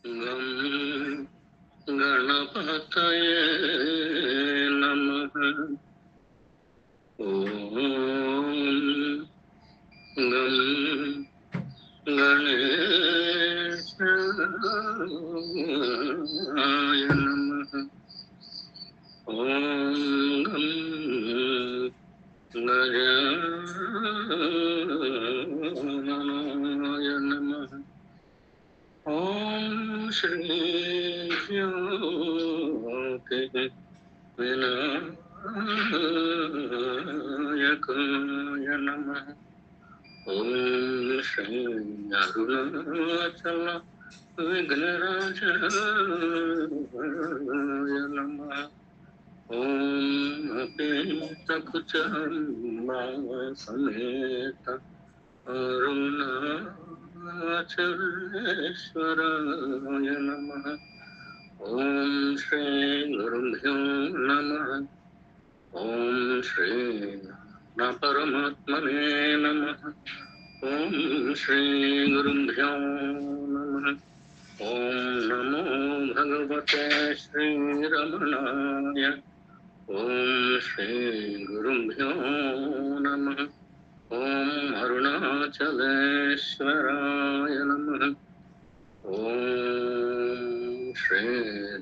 గం గణపతయే నమః. ఓం గం గణేశాయ నమః. ఓం గం గజాననాయ నమః. ఓం శ్రీ జ్యోతి వినాయకాయ నమః. ఓం శ్రీ అరుణాచల విఘ్నరాజాయ నమః. ఓం అపేతకుచంబా సమేత అరుణాచలేశ్వరాయ నమః. ఓం శ్రీ గురుభ్యో నమః. ఓం శ్రీ పరమాత్మనే నమః. ఓం శ్రీ గురుభ్యో నమః. ఓం నమో భగవతే శ్రీరమణాయ. ఓం శ్రీ గురుభ్యో నమః. ఓం అరుణాచలేశ్వరాయ నమః. ఓం శ్రీ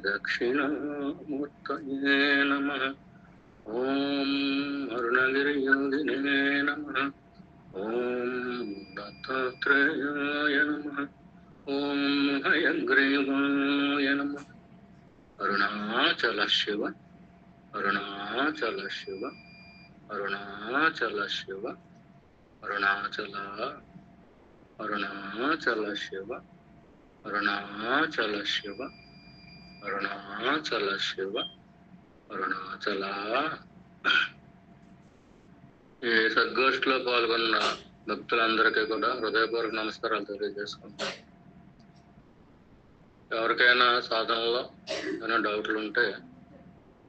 దక్షిణామూర్తయే నమః. ఓం అరుణగిరియోగినే నమః. ఓం దత్తాత్రేయాయ నమః. ఓం హయగ్రీవాయ నమః. అరుణాచల శివ అరుణాచల శివ అరుణాచల శివ అరుణాచల అరుణాచల శివ అరుణాచల శివ అరుణాచల శివ అరుణాచల. ఈ సద్గోష్ఠిలో పాల్గొన్న భక్తులందరికీ కూడా హృదయపూర్వక నమస్కారాలు తెలియజేసుకుంటాం. ఎవరికైనా సాధనలో ఏమైనా డౌట్లు ఉంటే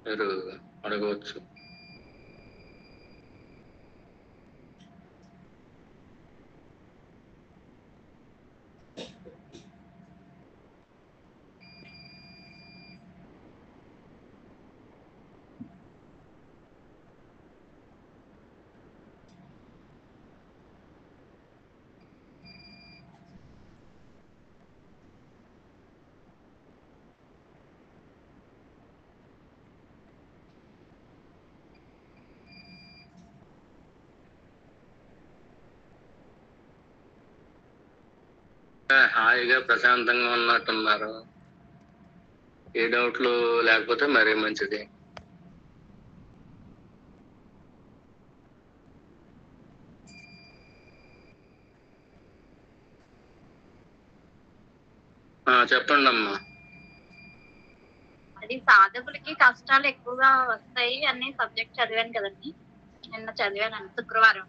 మీరు అడగవచ్చు. హాయిగా ప్రశాంతంగా ఉన్నట్టున్నారు. ఏ డౌట్లు లేకపోతే మరీ మంచిది. చెప్పండి అమ్మా. అది సాధకులకి కష్టాలు ఎక్కువగా వస్తాయి అనే సబ్జెక్ట్ చదివాను కదండి, నిన్న చదివాను శుక్రవారం.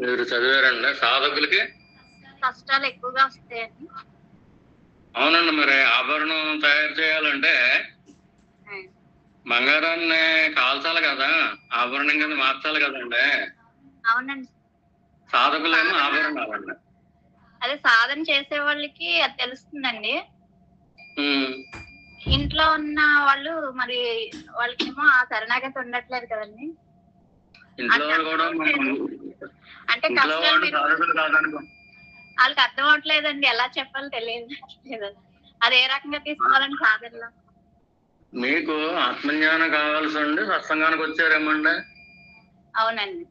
మీరు చదివారండి సాధకులకి కష్టాలు ఎక్కువగా వస్తాయని? అవునండి. మరి ఆభరణం తయారు చేయాలంటే బంగారాన్ని కాల్చాలి కదా, ఆభరణం కింద మార్చాలి కదండి. అవునండి. సాధకులేమో ఆభరణాలండి. అదే సాధన చేసే వాళ్ళకి అది తెలుస్తుందండి. ఇంట్లో ఉన్న వాళ్ళు మరి వాళ్ళకేమో ఆ శరణాగతి ఉండట్లేదు కదండి. అంటే వాళ్ళకి అర్థం అవట్లేదండి, ఎలా చెప్పాలో తెలియదు. అది ఏ రకంగా తీసుకోవాలని సాధనలో. మీకు ఆత్మజ్ఞానం కావాల్సి ఉండి సత్సంగానికి వచ్చారేమండి? అవునండి.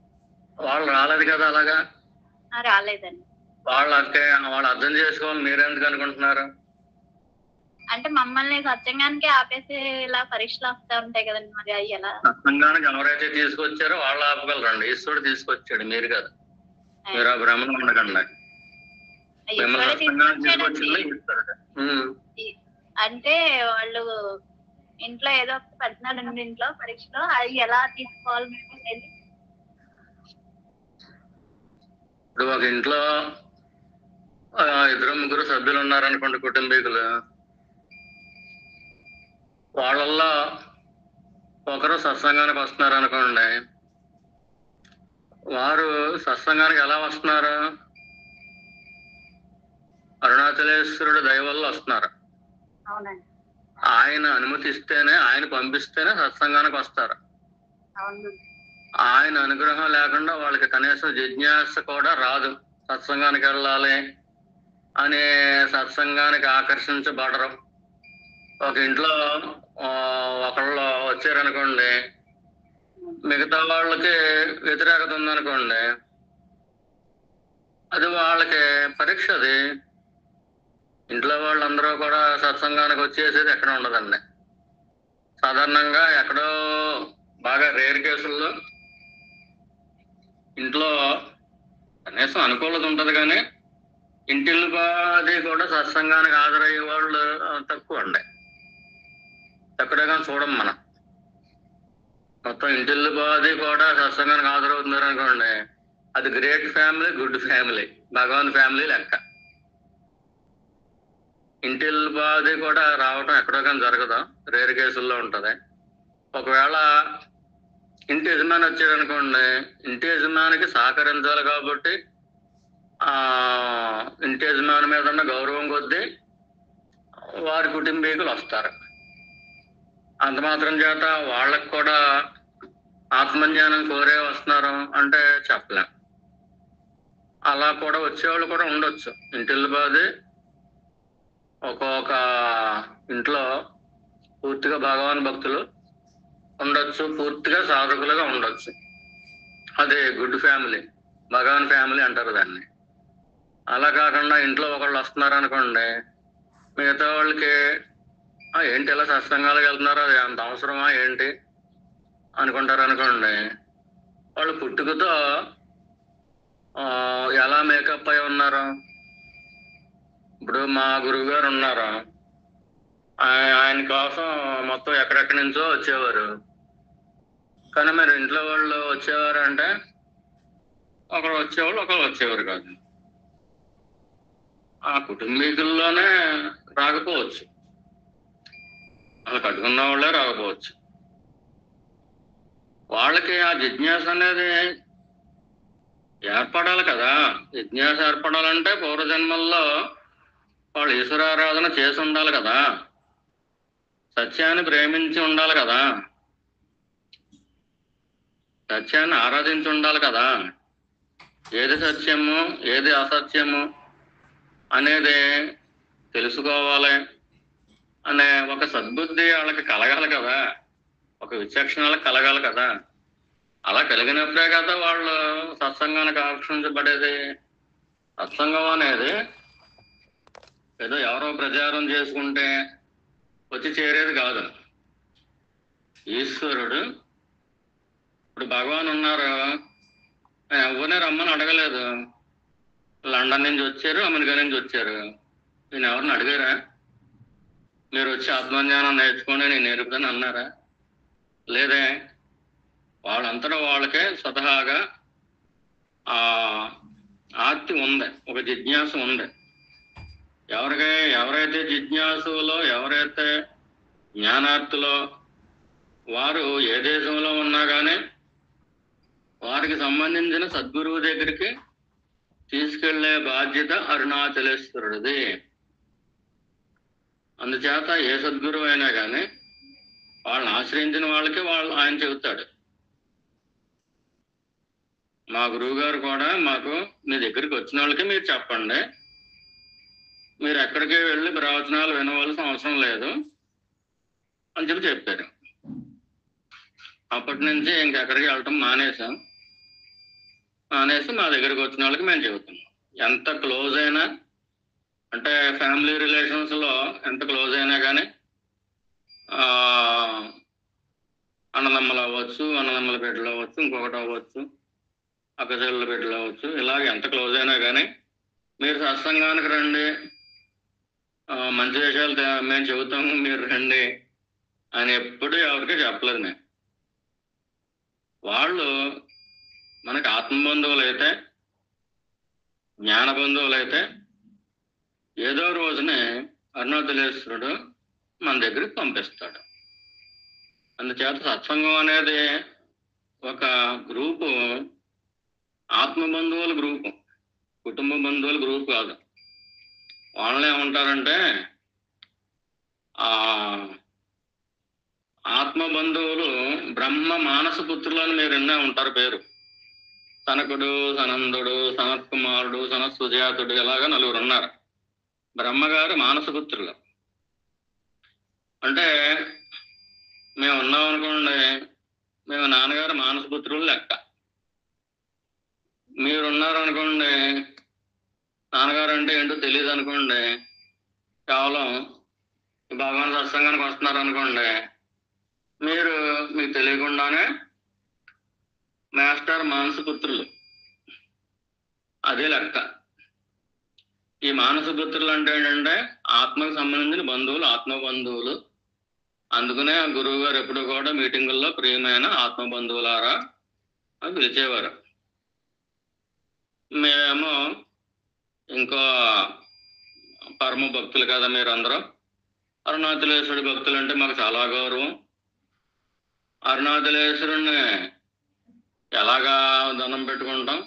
వాళ్ళు రాలేదు కదా అలాగా? రాలేదండి. వాళ్ళు అర్థం చేసుకోవాలి, మీరెందుకు అనుకుంటున్నారు? అంటే మమ్మల్ని సత్సంగానికి ఆపేసి ఇలా పరీక్షలు వస్తూ ఉంటాయి కదండి, మరి అవి ఎలా? సత్సంగానికి ఎవరైతే తీసుకొచ్చారో వాళ్ళు ఆపగలరండి. ఈశ్వరుడు తీసుకొచ్చాడు, మీరు కదా. మీరు ఆ భ్రమలో ఉండకండి. అంటే వాళ్ళు ఇంట్లో ఏదో ఒకటి పెడుతున్నాడండి, ఇంట్లో పరీక్షలో అది ఎలా తీసుకోవాలి మేము? ఇప్పుడు ఒక ఇంట్లో 2-3 సభ్యులు ఉన్నారనుకోండి, కుటుంబీకులు. వాళ్ళల్లో ఒకరు సత్సంగానికి వస్తున్నారు అనుకోండి. వారు సత్సంగానికి ఎలా వస్తున్నారు? అరుణాచలేశ్వరుడు దయ వల్ల వస్తున్నారు. అవునండి. ఆయన అనుమతిస్తేనే, ఆయన పంపిస్తేనే సత్సంగానికి వస్తారు. అవును. ఆయన అనుగ్రహం లేకుండా వాళ్ళకి కనీసం జిజ్ఞాస కూడా రాదు. సత్సంగానికి వెళ్ళాలి అనే సత్సంగానికి ఆకర్షించబడరు. ఒక ఇంట్లో ఒకళ్ళు వచ్చారనుకోండి, మిగతా వాళ్ళకి వ్యతిరేకత ఉందనుకోండి, అది వాళ్ళకి పరీక్ష. అది ఇంట్లో వాళ్ళందరూ కూడా సత్సంగానికి వచ్చేసేది ఎక్కడ ఉండదండి. సాధారణంగా ఎక్కడో బాగా రేర్ కేసుల్లో ఇంట్లో కనీసం అనుకూలత ఉంటది, కానీ ఇంటిల్లి బాది కూడా సత్సంగానికి హాజరయ్యే వాళ్ళు తక్కువ అండి. ఎక్కడగా చూడం మనం. మొత్తం ఇంటిల్లి బాది కూడా సత్సంగానికి హాజరవుతున్నారు అనుకోండి, అది గ్రేట్ ఫ్యామిలీ, గుడ్ ఫ్యామిలీ, భగవాన్ ఫ్యామిలీ లెక్క. ఇంటిల్లి బాది కూడా రావటం ఎక్కడో కానీ జరగదు, రేర్ కేసుల్లో ఉంటది. ఒకవేళ ఇంటి యజమాని వచ్చాడు అనుకోండి, ఇంటి యజమానికి సహకరించాలి కాబట్టి ఆ ఇంటి యజమాని మీద ఉన్న గౌరవం కొద్దీ వారి కుటుంబీకులు వస్తారు. అంత మాత్రం చేత వాళ్ళకు కూడా ఆత్మజ్ఞానం కోరే వస్తున్నారు అంటే చెప్పలేం. అలా కూడా వచ్చేవాళ్ళు కూడా ఉండొచ్చు. ఇంటిల్లి బాది ఒక్కొక్క ఇంట్లో పూర్తిగా భగవాన్ భక్తులు ఉండొచ్చు, పూర్తిగా సాధకులుగా ఉండొచ్చు. అది గుడ్ ఫ్యామిలీ, భగవాన్ ఫ్యామిలీ అంటారు దాన్ని. అలా కాకుండా ఇంట్లో ఒకళ్ళు వస్తున్నారు అనుకోండి, మిగతా వాళ్ళకి ఏంటి ఇలా సత్సంగాలకు వెళ్తున్నారు, అది అంత అవసరమా ఏంటి అనుకుంటారు అనుకోండి. వాళ్ళు పుట్టుకతో ఎలా మేకప్ అయి ఉన్నారు. ఇప్పుడు మా గురువు గారు ఉన్నారు, ఆయన కోసం మొత్తం ఎక్కడెక్కడి నుంచో వచ్చేవారు. కానీ మరి ఇంట్లో వాళ్ళు వచ్చేవారు అంటే ఒకరు వచ్చేవాళ్ళు, ఒకరు వచ్చేవారు కాదు. ఆ కుటుంబీకుల్లోనే రాకపోవచ్చు, అలా కట్టుకున్న వాళ్ళే రాకపోవచ్చు. వాళ్ళకి ఆ జిజ్ఞాస అనేది ఏర్పడాలి కదా. జిజ్ఞాస ఏర్పడాలంటే పూర్వజన్మల్లో వాళ్ళు ఈశ్వరారాధన చేసి ఉండాలి కదా, సత్యాన్ని ప్రేమించి ఉండాలి కదా, సత్యాన్ని ఆరాధించి ఉండాలి కదా. ఏది సత్యము, ఏది అసత్యము అనేది తెలుసుకోవాలి అనే ఒక సద్బుద్ధి వాళ్ళకి కలగాలి కదా, ఒక విచక్షణలకు కలగాలి కదా. అలా కలిగినప్పుడే కదా వాళ్ళు సత్సంగానికి ఆకర్షించబడేది. సత్సంగం అనేది ఏదో ఎవరో ప్రచారం చేసుకుంటే వచ్చి చేరేది కాదు. ఈశ్వరుడు, ఇప్పుడు భగవాన్ ఉన్నారు, ఎవరిని రమ్మని అడగలేదు. లండన్ నుంచి వచ్చారు, అమెరికా నుంచి వచ్చారు, నేను ఎవరిని అడిగారా? మీరు వచ్చి ఆత్మజ్ఞానం నేర్చుకోండి, నేను నేర్పుతాను అన్నారా? లేదే. వాళ్ళంతటా వాళ్ళకే స్వతహాగా ఆ ఆర్తి ఉంది, ఒక జిజ్ఞాస ఉంది. ఎవరైతే జిజ్ఞాసులో, ఎవరైతే జ్ఞానార్థులో, వారు ఏ దేశంలో ఉన్నా కానీ వారికి సంబంధించిన సద్గురువు దగ్గరికి తీసుకెళ్లే బాధ్యత అరుణాచలేశ్వరుడిది. అందుచేత ఏ సద్గురువు అయినా కానీ వాళ్ళని ఆశ్రయించిన వాళ్ళకి ఆయన చెబుతాడు. మా గురువు గారు కూడా మాకు మీ దగ్గరికి వచ్చిన వాళ్ళకి మీరు చెప్పండి, మీరు ఎక్కడికి వెళ్ళి ప్రవచనాలు వినవలసిన అవసరం లేదు అని చెప్పారు. అప్పటి నుంచి ఇంకెక్కడికి వెళ్ళటం మానేసి మా దగ్గరికి వచ్చిన వాళ్ళకి మేము చెబుతున్నాం. ఎంత క్లోజ్ అయినా, అంటే ఫ్యామిలీ రిలేషన్స్ లో ఎంత క్లోజ్ అయినా కానీ, అన్నదమ్ములు అవ్వచ్చు, అన్నదమ్ముల బిడ్డలు అవ్వచ్చు, ఇంకొకటి అవ్వచ్చు, అక్కచెల్లెల బిడ్డలు అవ్వచ్చు, ఇలాగ ఎంత క్లోజ్ అయినా కానీ మీరు సత్సంగానికి రండి, మంచి విషయాలు మేము చెబుతాము, మీరు రండి అని ఎప్పుడు ఎవరికి చెప్పలేదు మేము. వాళ్ళు మనకి ఆత్మబంధువులు అయితే, జ్ఞాన బంధువులు అయితే ఏదో రోజునే అరుణాచలేశ్వరుడు మన దగ్గరికి పంపిస్తాడు. అందుచేత సత్సంగం అనేది ఒక గ్రూపు, ఆత్మ బంధువుల గ్రూపు, కుటుంబ బంధువుల గ్రూప్ కాదు. వాళ్ళని ఏమంటారంటే ఆ ఆత్మ బంధువులు బ్రహ్మ మానస పుత్రులని మీరు వినే ఉంటారు పేరు. సనకుడు, సనందుడు, సనత్ కుమారుడు, సనత్ సుజాతుడు, ఇలాగా నలుగురు ఉన్నారు. బ్రహ్మగారు మానసపుత్రులు. అంటే మేము ఉన్నాం అనుకోండి, మేము నాన్నగారు మానసపుత్రులు లెక్క. మీరున్నారనుకోండి, నాన్నగారు అంటే ఏంటో తెలియదు అనుకోండి, కేవలం భగవాన్ సత్సంగానికి వస్తున్నారు అనుకోండి, మీరు మీకు తెలియకుండానే మాస్టర్ మానసపుత్రులు. అదే లెక్క. ఈ మానసపుత్రులు అంటే ఏంటంటే ఆత్మకు సంబంధించిన బంధువులు, ఆత్మ బంధువులు. అందుకనే గురువు గారు ఎప్పుడు కూడా మీటింగుల్లో ప్రియమైన ఆత్మ బంధువులారా అని పిలిచేవారు. మేమేమో ఇంకో పరమ భక్తులు కదా మీరందరూ. అరుణాచలేశ్వరుడి భక్తులు అంటే మాకు చాలా గౌరవం. అరుణాచలేశ్వరుణ్ణి ఎలాగా దండం పెట్టుకుంటాం,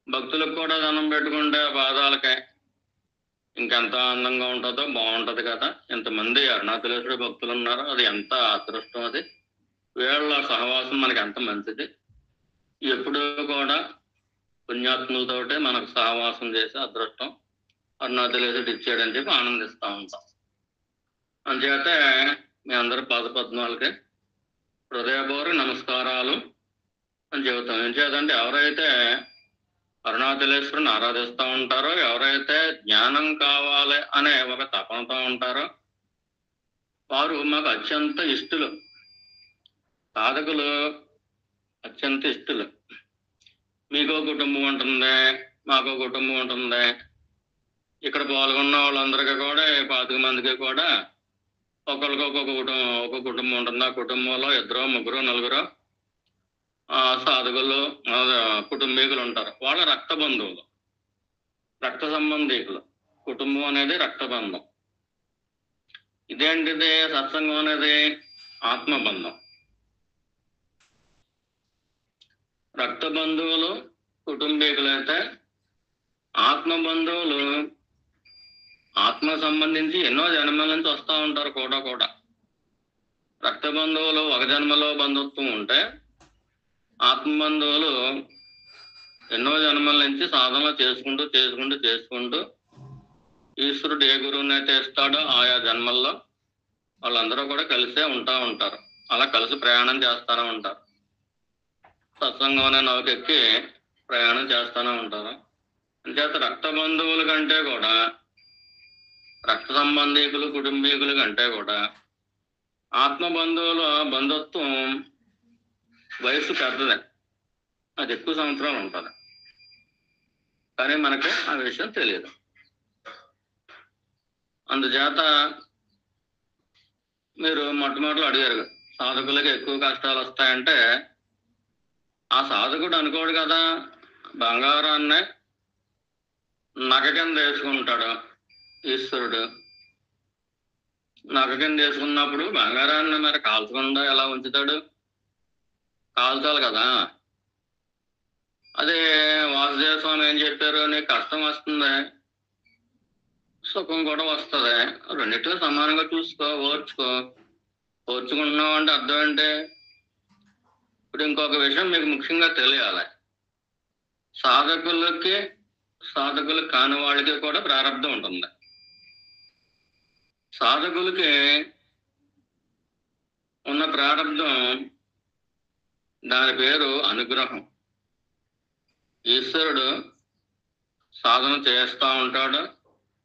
భక్తులకు కూడా దండం పెట్టుకుంటే పాదాలకే ఇంకెంత అందంగా ఉంటుందో, బాగుంటది కదా. ఎంతమంది అరుణాచలేశ్వరుడి భక్తులు ఉన్నారో, అది ఎంత అదృష్టం. అది వీళ్ళ సహవాసం మనకి ఎంత మంచిది. ఎప్పుడూ కూడా పుణ్యాత్ములతోటే మనకు సహవాసం చేసే అదృష్టం అరుణాచలేశ్వరుడు ఇచ్చాడని చెప్పి ఆనందిస్తూ ఉంటాం. అందుచేతే మీ అందరి పాదపద్మాలకి హృదయపూర్వక నమస్కారాలు అని చెబుతాం. ఏం చేద్దంటే ఎవరైతే అరుణాచలేశ్వరుని ఆరాధిస్తూ ఉంటారో, ఎవరైతే జ్ఞానం కావాలి అనే ఒక తపనతో ఉంటారో, వారు మాకు అత్యంత ఇష్టలు. సాధకులు అత్యంత ఇష్టలు. మీకో కుటుంబం ఉంటుంది, మాకో కుటుంబం ఉంటుంది. ఇక్కడ పాల్గొన్న వాళ్ళందరికీ కూడా 25 మందికి కూడా ఒకరికి ఒక కుటుంబం ఉంటుంది. ఆ కుటుంబంలో 2, 3, 4 సాధకులు, కుటుంబీకులు ఉంటారు. వాళ్ళ రక్త బంధువులు, రక్త సంబంధీకులు. కుటుంబం అనేది రక్తబంధం. ఇదేంటిది? సత్సంగం అనేది ఆత్మబంధం. రక్త బంధువులు కుటుంబీకులైతే, ఆత్మ బంధువులు ఆత్మ సంబంధించి ఎన్నో జన్మల నుంచి వస్తూ ఉంటారు కూడా. రక్త బంధువులు ఒక జన్మలో బంధుత్వం ఉంటే, ఆత్మ బంధువులు ఎన్నో జన్మల నుంచి సాధనలు చేసుకుంటూ ఈశ్వరుడు ఏ గురువుని అయితే ఇస్తాడో ఆయా జన్మల్లో వాళ్ళందరూ కూడా కలిసే ఉంటారు. అలా కలిసి ప్రయాణం చేస్తూనే ఉంటారు. సత్సంగం అనే నౌకెక్కి ప్రయాణం చేస్తూనే ఉంటారు. అంచేత రక్త బంధువుల కంటే కూడా, రక్త సంబంధీకులు కుటుంబీకుల కంటే కూడా ఆత్మ బంధువుల బంధుత్వం వయసు పెద్దదే. అది ఎక్కువ సంవత్సరాలు ఉంటుంది. కానీ మనకు ఆ విషయం తెలియదు. అందుచేత మీరు మొట్టమొదటిలో అడిగారు, సాధకులకి ఎక్కువ కష్టాలు వస్తాయంటే, ఆ సాధకుడు అనుకోడు కదా, బంగారాన్నే నగ కింద వేసుకుంటాడు ఈశ్వరుడు. నగ కింద వేసుకున్నప్పుడు బంగారాన్ని మరి కాల్చకుండా ఎలా ఉంచుతాడు? కాల్చాలి కదా. అదే వాసుదేవ స్వామి ఏం చెప్పారు, నీకు కష్టం వస్తుంది, సుఖం కూడా వస్తుంది, రెండిట్లో సమానంగా చూసుకో, ఓర్చుకుంటున్నావు అంటే అర్థం ఏంటి? ఇప్పుడు ఇంకొక విషయం మీకు ముఖ్యంగా తెలియాలి. సాధకులు కాని వాళ్ళకి కూడా ప్రారంధం ఉంటుంది. సాధకులకి ఉన్న ప్రారంధం, దాని పేరు అనుగ్రహం. ఈశ్వరుడు సాధన చేస్తూ ఉంటాడు,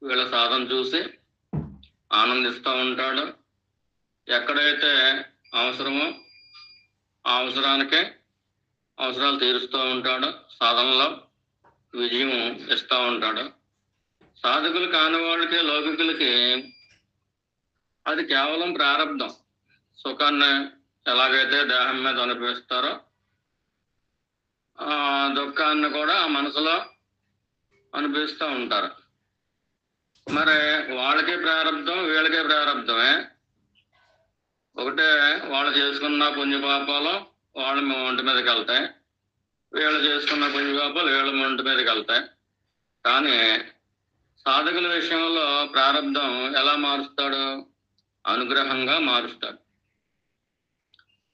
వీళ్ళ సాధన చూసి ఆనందిస్తూ ఉంటాడు. ఎక్కడైతే అవసరమో ఆ అవసరాలు తీరుస్తూ ఉంటాడు, సాధనలో విజయం ఇస్తూ ఉంటాడు. సాధకులు కాని వాళ్ళకి, లౌకికులకి అది కేవలం ప్రారంధం. సుఖాన్ని ఎలాగైతే దేహం మీద అనుభవిస్తారో, దుఃఖాన్ని కూడా మనసులో అనుభవిస్తూ ఉంటారు. మరి వాళ్ళకే ప్రారంధం, వీళ్ళకే ప్రారంధమే. ఒకటే, వాళ్ళు చేసుకున్న పుణ్యపాపాలు వాళ్ళ ఒంటి మీదకి వెళ్తాయి, వీళ్ళు చేసుకున్న పుణ్యపాపాలు వీళ్ళ ఒంటి మీదకి వెళ్తాయి. కానీ సాధకుల విషయంలో ప్రారంధం ఎలా మారుస్తాడు? అనుగ్రహంగా మారుస్తాడు.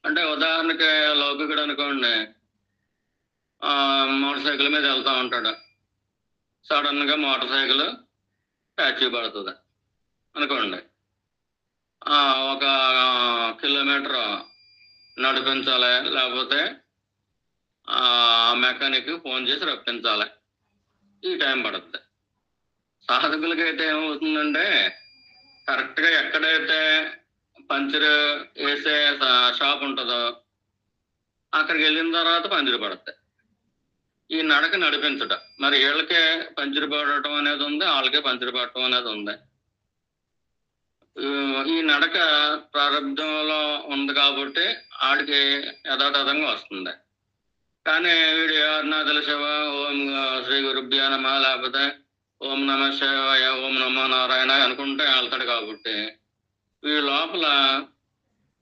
అంటే ఉదాహరణకి లౌకికుడు అనుకోండి, మోటార్ సైకిల్ మీద వెళ్తా ఉంటాడు, సడన్ గా మోటార్ సైకిల్ ప్యాచ్ పడుతుంది అనుకోండి. ఒక కిలోమీటర్ నడిపించాలి, లేకపోతే మెకానిక్ ఫోన్ చేసి రప్పించాలి, ఈ టైం పడుతుంది. సాధకులకైతే ఏమవుతుందంటే కరెక్ట్గా ఎక్కడైతే పంచర్ వేసే షాప్ ఉంటుందో అక్కడికి వెళ్ళిన తర్వాత పంచర్ పడుతుంది. ఈ నడక నడిపించట, మరి వీళ్ళకే పంచర్ పడటం అనేది ఉంది, వాళ్ళకే పంచర్ పడటం అనేది ఉంది. ఈ నడక ప్రారంభంలో ఉంది కాబట్టి ఆడికి యథాతథంగా వస్తుంది. కానీ వీడు అరుణాచల శివ, ఓం శ్రీ గురుభ్యో నమః, లేకపోతే ఓం నమ శివాయ, ఓం నమో నారాయణ అనుకుంటే వెళ్తాడు. కాబట్టి వీడి లోపల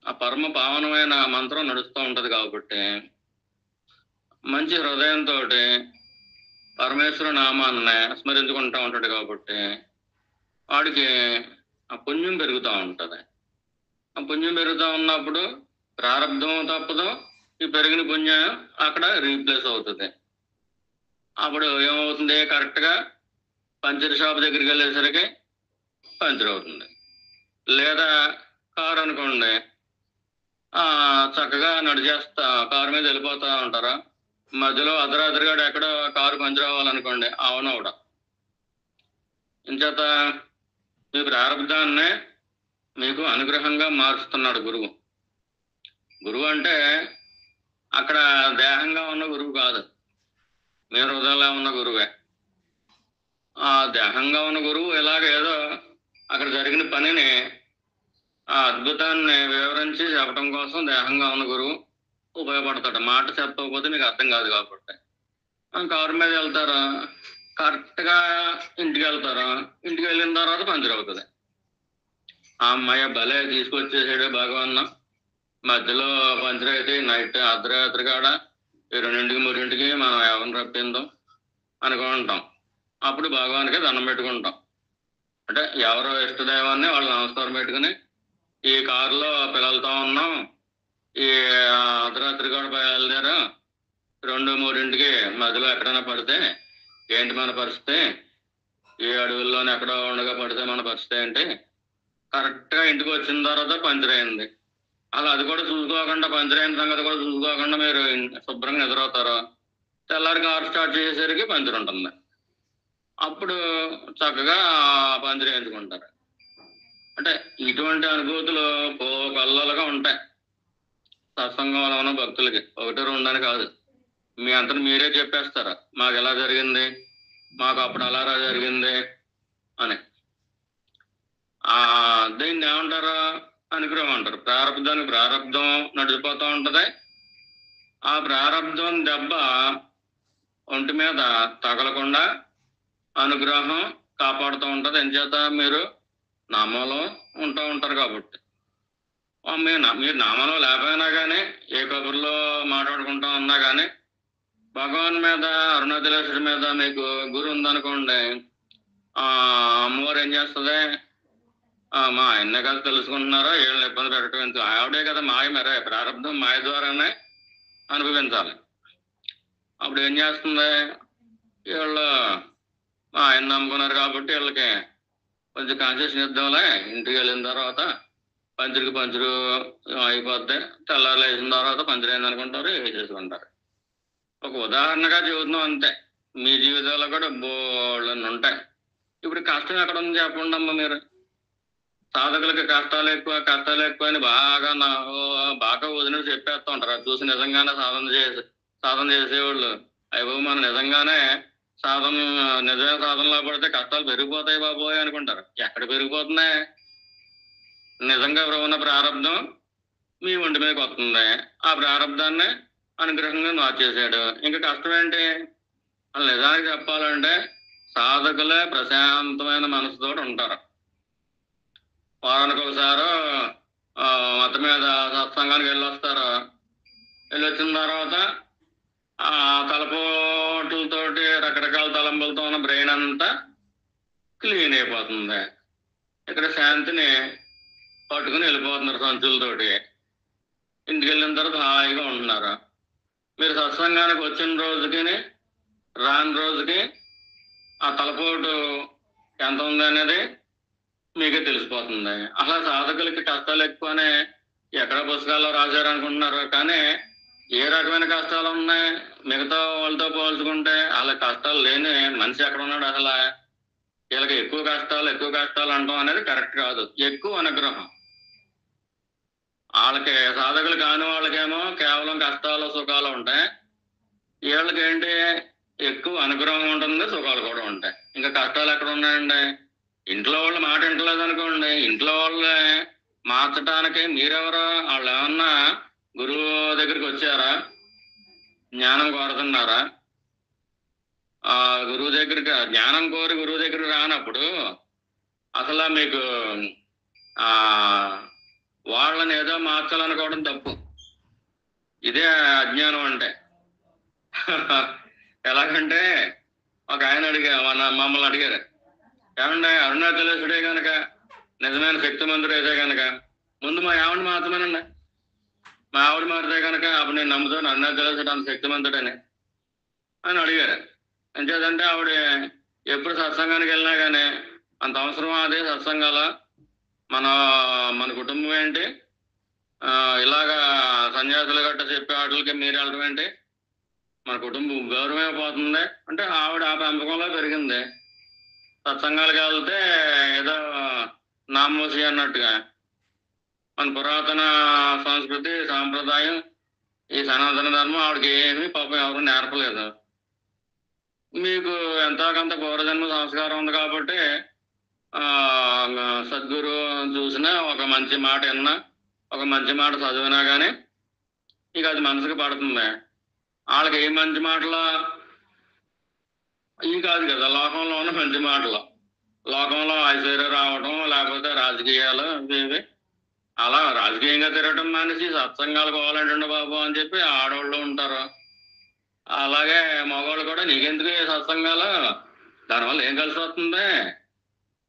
ఆ పరమ పావనమైన మంత్రం నడుస్తూ ఉంటది. కాబట్టి మంచి హృదయంతో పరమేశ్వర నామాన్ని స్మరించుకుంటూ ఉంటాడు. కాబట్టి వాడికి ఆ పుణ్యం పెరుగుతూ ఉంటది. ఆ పుణ్యం పెరుగుతూ ఉన్నప్పుడు ప్రారంధం తప్పదు, ఈ పెరిగిన పుణ్యం అక్కడ రీప్లేస్ అవుతుంది. అప్పుడు ఏమవుతుంది, కరెక్ట్గా పంచర్ షాప్ దగ్గరికి వెళ్ళేసరికి పంచర్ అవుతుంది. లేదా కారు అనుకోండి, చక్కగా నడిచేస్తా కారు మీద వెళ్ళిపోతా ఉంటారా, మధ్యలో అర్ధరాత్రిగా ఎక్కడో కారు పంచర్ అవ్వాలనుకోండి, అవునవుడ. ఇంచేత మీ ప్రారంధాన్నే మీకు అనుగ్రహంగా మారుస్తున్నాడు గురువు. గురువు అంటే అక్కడ దేహంగా ఉన్న గురువు కాదు, మీ హృదయంలో ఉన్న గురువే. ఆ దేహంగా ఉన్న గురువు ఇలాగ ఏదో అక్కడ జరిగిన పనిని, ఆ అద్భుతాన్ని వివరించి చెప్పడం కోసం దేహంగా ఉన్న గురువు ఉపయోగపడతాడు. మాట చెప్పకపోతే మీకు అర్థం కాదు. కాబట్టి కారు మీద వెళ్తారు, కరెక్ట్గా ఇంటికి వెళ్తారు, ఇంటికి వెళ్ళిన తర్వాత పంచర్ అవుతుంది. ఆ అమ్మాయి భలే తీసుకొచ్చేసాడు భగవన్న, మధ్యలో పంచర్ అయితే నైట్ అర్ధరాత్రి కాడ 2 3 మనం ఎవరిని రప్పిందాం అనుకుంటాం. అప్పుడు భగవానికి దండం పెట్టుకుంటాం. అంటే ఎవరో ఇష్టదైవాన్ని వాళ్ళు నమస్కారం పెట్టుకుని, ఈ కారులో పిల్లలతో ఉన్నాం, ఈ అర్ధరాత్రి కూడా బయలుదేరా 2 3 మధ్యలో ఎక్కడైనా పడితే ఏంటి మన పరిస్థితి, ఈ అడవుల్లోనే ఎక్కడో ఉండగా పడితే మన పరిస్థితి ఏంటి, కరెక్ట్గా ఇంటికి వచ్చిన తర్వాత పంచర్ అయింది. అలా అది కూడా చూసుకోకుండా, పంచర్ అయిన సంగతి కూడా చూసుకోకుండా మీరు శుభ్రంగా ఎదురవుతారు. తెల్లారి కారు స్టార్ట్ చేసేసరికి పంచర్ ఉంటుంది. అప్పుడు చక్కగా పంచర్ వేయించుకుంటారు. అంటే ఇటువంటి అనుభూతులు కళ్ళలుగా ఉంటాయి సత్సంగంలో ఉన్న భక్తులకి. 1 2 అని కాదు, మీ అంతటి మీరే చెప్పేస్తారు, మాకు ఎలా జరిగింది, మాకు అప్పుడు అలా జరిగింది అని. దీన్ని ఏమంటారు, అనుగ్రహం అంటారు. ప్రారంధానికి ప్రారంధం నడిచిపోతూ ఉంటది. ఆ ప్రారంధం దెబ్బ ఒంటి మీద తగలకుండా అనుగ్రహం కాపాడుతూ ఉంటది. ఎంచేత మీరు నామంలో ఉంటూ ఉంటారు. కాబట్టి మీరు నామంలో లేకపోయినా కానీ, ఏ కబుర్లో మాట్లాడుకుంటా ఉన్నా కానీ, భగవాన్ మీద, అరుణాచలేశ్వరి మీద మీకు గురు ఉందనుకోండి, అమ్మవారు ఏం చేస్తుంది, మా ఆయన్నే కదా తెలుసుకుంటున్నారో, వీళ్ళని ఇబ్బంది పెట్టడం ఎందుకు, ఆవిడే కదా మాయ, మరే ప్రారంభం మాయ ద్వారానే అనుభవించాలి. అప్పుడు ఏం చేస్తుంది, వీళ్ళు మా ఆయన నమ్ముకున్నారు కాబట్టి వీళ్ళకి కొంచెం కాన్షియస్ ఇద్దాంలే, ఇంటికి వెళ్ళిన తర్వాత పంచరు అయిపోద్ది, తెల్లారులు వేసిన తర్వాత పంచర్ అయింది అనుకుంటారు, వేసేసుకుంటారు. ఒక ఉదాహరణగా చెబుతున్నాం అంతే. మీ జీవితాల్లో కూడా బోళ్ళని ఉంటాయి. ఇప్పుడు కష్టం ఎక్కడ ఉంది చెప్పండి అమ్మ మీరు. సాధకులకి కష్టాలు ఎక్కువ అని బాగా వదిలి చెప్పేస్తూ ఉంటారు. అది చూసి నిజంగానే సాధన చేసేవాళ్ళు, అయ్యో మనం నిజంగానే నిజమైన సాధనలో పడితే కష్టాలు పెరిగిపోతాయి బాబోయ్ అనుకుంటారు. ఎక్కడ పెరిగిపోతున్నాయి, నిజంగా ఉన్న ప్రారంధం మీ ఒంటి మీదకి వస్తుంది. ఆ ప్రారంధాన్ని అనుగ్రహంగా మార్చేసాడు. ఇంకా కష్టం ఏంటి, వాళ్ళు నిజానికి చెప్పాలంటే సాధకులే ప్రశాంతమైన మనసుతో ఉంటారు. వారానికి ఒకసారి మత మీద సత్సంగానికి వెళ్ళొస్తారు. వెళ్ళొచ్చిన తర్వాత ఆ తలపోట్లతోటి, రకరకాల తలంపులతో ఉన్న బ్రెయిన్ అంతా క్లీన్ అయిపోతుంది. ఇక్కడ శాంతిని పట్టుకుని వెళ్ళిపోతున్నారు సంచులతోటి. ఇంటికి వెళ్ళిన తర్వాత హాయిగా ఉంటున్నారు. మీరు సత్సంగానికి వచ్చిన రోజుకి రాని రోజుకి ఆ తలపోటు ఎంత ఉంది అనేది మీకే తెలిసిపోతుంది. అసలు సాధకులకి కష్టాలు ఎక్కువనే ఎక్కడ పుస్తకాల్లో రాశారనుకుంటున్నారు, కానీ ఏ రకమైన కష్టాలు ఉన్నాయి మిగతా వాళ్ళతో పోల్చుకుంటే? అలా కష్టాలు లేని మనిషి ఎక్కడ ఉన్నాడు అసలు? వీళ్ళకి ఎక్కువ కష్టాలు అంటాం అనేది కరెక్ట్ కాదు. ఎక్కువ అనుగ్రహం. వాళ్ళకి సాధకులు కాని వాళ్ళకేమో కేవలం కష్టాలు సుఖాలు ఉంటాయి. వీళ్ళకి ఏంటి, ఎక్కువ అనుగ్రహం ఉంటుంది, సుఖాలు కూడా ఉంటాయి. ఇంకా కష్టాలు ఎక్కడ ఉన్నాయండి? ఇంట్లో వాళ్ళు మాట వింటలేదు అనుకోండి, ఇంట్లో వాళ్ళే మార్చడానికి మీరెవరో? వాళ్ళు ఏమన్నా గురువు దగ్గరికి వచ్చారా? జ్ఞానం కోరుతున్నారా? గురువు దగ్గరికి జ్ఞానం కోరి గురువు దగ్గరికి రానప్పుడు అసలు మీకు వాళ్ళని ఏదో మార్చాలనుకోవడం తప్పు. ఇదే అజ్ఞానం అంటే. ఎలాగంటే ఒక ఆయన మమ్మల్ని అడిగారు, ఏమంటే అరుణాచలేశ్వరుడే కనుక నిజమైన శక్తిమంతుడు అయితే కనుక ముందు మా ఆవిడ మాత్రమేనండి, మా ఆవిడ మారితే కనుక అప్పుడు నేను నమ్ముతాను అరుణాచలేశ్వరుడు అంత శక్తిమంతుడని అని అడిగారు. ఎంచేదంటే ఆవిడ ఎప్పుడు సత్సంగానికి వెళ్ళినా కానీ అంత అవసరం అదే సత్సంగాల మన కుటుంబం ఏంటి, ఇలాగా సన్యాసులు గట్ట చెప్పే వాటికి మీరు వెళ్ళడం ఏంటి, మన కుటుంబం గౌరవమే పోతుంది అంటే ఆవిడ ఆ పెంపకంలో పెరిగింది. సత్సంగాలకు వెళ్తే ఏదో నామోసి అన్నట్టుగా మన పురాతన సంస్కృతి సాంప్రదాయం ఈ సనాతన ధర్మం ఆవిడకి ఏమీ పాపం ఎవరు నేర్పలేదు. మీకు ఎంతో కొంత పూర్వజన్మ సంస్కారం ఉంది కాబట్టి సద్గురు చూసినా ఒక మంచి మాట విన్నా, ఒక మంచి మాట చదివినా కానీ ఇక అది మనసుకు పడుతుంది. వాళ్ళకి ఏ మంచి మాటలు ఇవి కాదు కదా, లోకంలో ఉన్న మంచి మాటలు, లోకంలో ఐశ్వర్యం రావడం, లేకపోతే రాజకీయాలు ఇవి. అలా రాజకీయంగా తిరగటం మానేసి సత్సంగాలు పోవాలంటే బాబు అని చెప్పి ఆడవాళ్ళు ఉంటారు. అలాగే మగవాళ్ళు కూడా నీకెందుకు సత్సంగాలు, దానివల్ల ఏం కలిసి వస్తుంది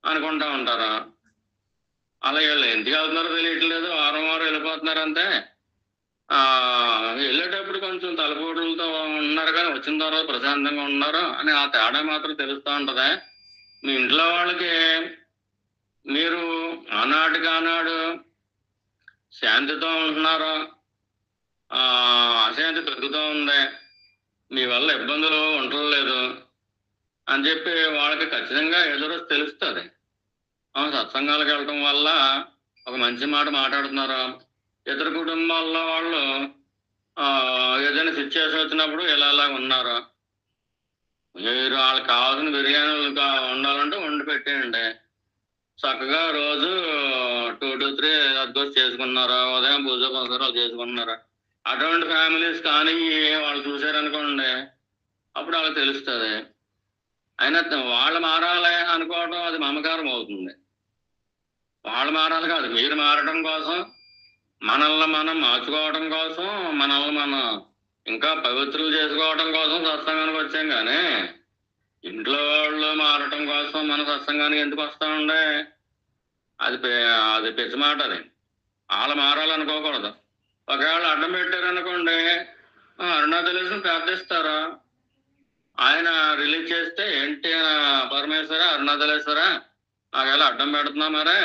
అనుకుంటా ఉంటారు. అలా వీళ్ళు ఎందుకు వెళ్తున్నారో తెలియట్లేదు, వారం వెళ్ళిపోతున్నారు అంతే. వెళ్ళేటప్పుడు కొంచెం తలపోటులతో ఉన్నారు కానీ వచ్చిన తర్వాత ప్రశాంతంగా ఉన్నారు అని ఆ తేడా మాత్రం తెలుస్తూ ఉంటది. మీ ఇంట్లో వాళ్ళకి మీరు ఆనాటికి ఆనాడు శాంతితో ఉంటున్నారు, అశాంతి పెరుగుతూ ఉంది, మీ వల్ల ఇబ్బందులు ఉండలేదు అని చెప్పి వాళ్ళకి ఖచ్చితంగా ఎదురు తెలుస్తుంది. సత్సంగాలకు వెళ్ళటం వల్ల ఒక మంచి మాట మాట్లాడుతున్నారు. ఇతర కుటుంబాల్లో వాళ్ళు ఏదైనా సిచ్యువేషన్ వచ్చినప్పుడు ఇలా ఉన్నారు, మీరు వాళ్ళకి కావాల్సిన బిర్యానీలు ఉండాలంటే వండి పెట్టేయండి. చక్కగా రోజు 2 to 3 అడ్జస్ట్ చేసుకున్నారా, ఉదయం పూజ పునస్కారాలు చేసుకున్నారా, అటువంటి ఫ్యామిలీస్ కానీ వాళ్ళు చూసారనుకోండి అప్పుడు వాళ్ళకి తెలుస్తుంది. అయినా వాళ్ళు మారాలి అనుకోవడం అది మమకారం అవుతుంది. వాళ్ళు మారాలి కాదు, మీరు మారడం కోసం, మనల్ని మనం మార్చుకోవడం కోసం, మనల్ని మనం ఇంకా పవిత్రులు చేసుకోవడం కోసం సత్సంగానికి వచ్చాం. కానీ ఇంట్లో వాళ్ళు మారటం కోసం మన సత్సంగానికి ఎందుకు వస్తామండే? అది పిచ్చి మాట. అది వాళ్ళు మారాలనుకోకూడదు. ఒకవేళ అడ్డం పెట్టారనుకోండి, అరుణాచలేశ్వరుని ప్రార్థిస్తారు. ఆయన రిలీజ్ చేస్తే ఏంటి పరమేశ్వర అరుణాచలేశ్వర నాకెలా అడ్డం పెడుతున్నా మరే,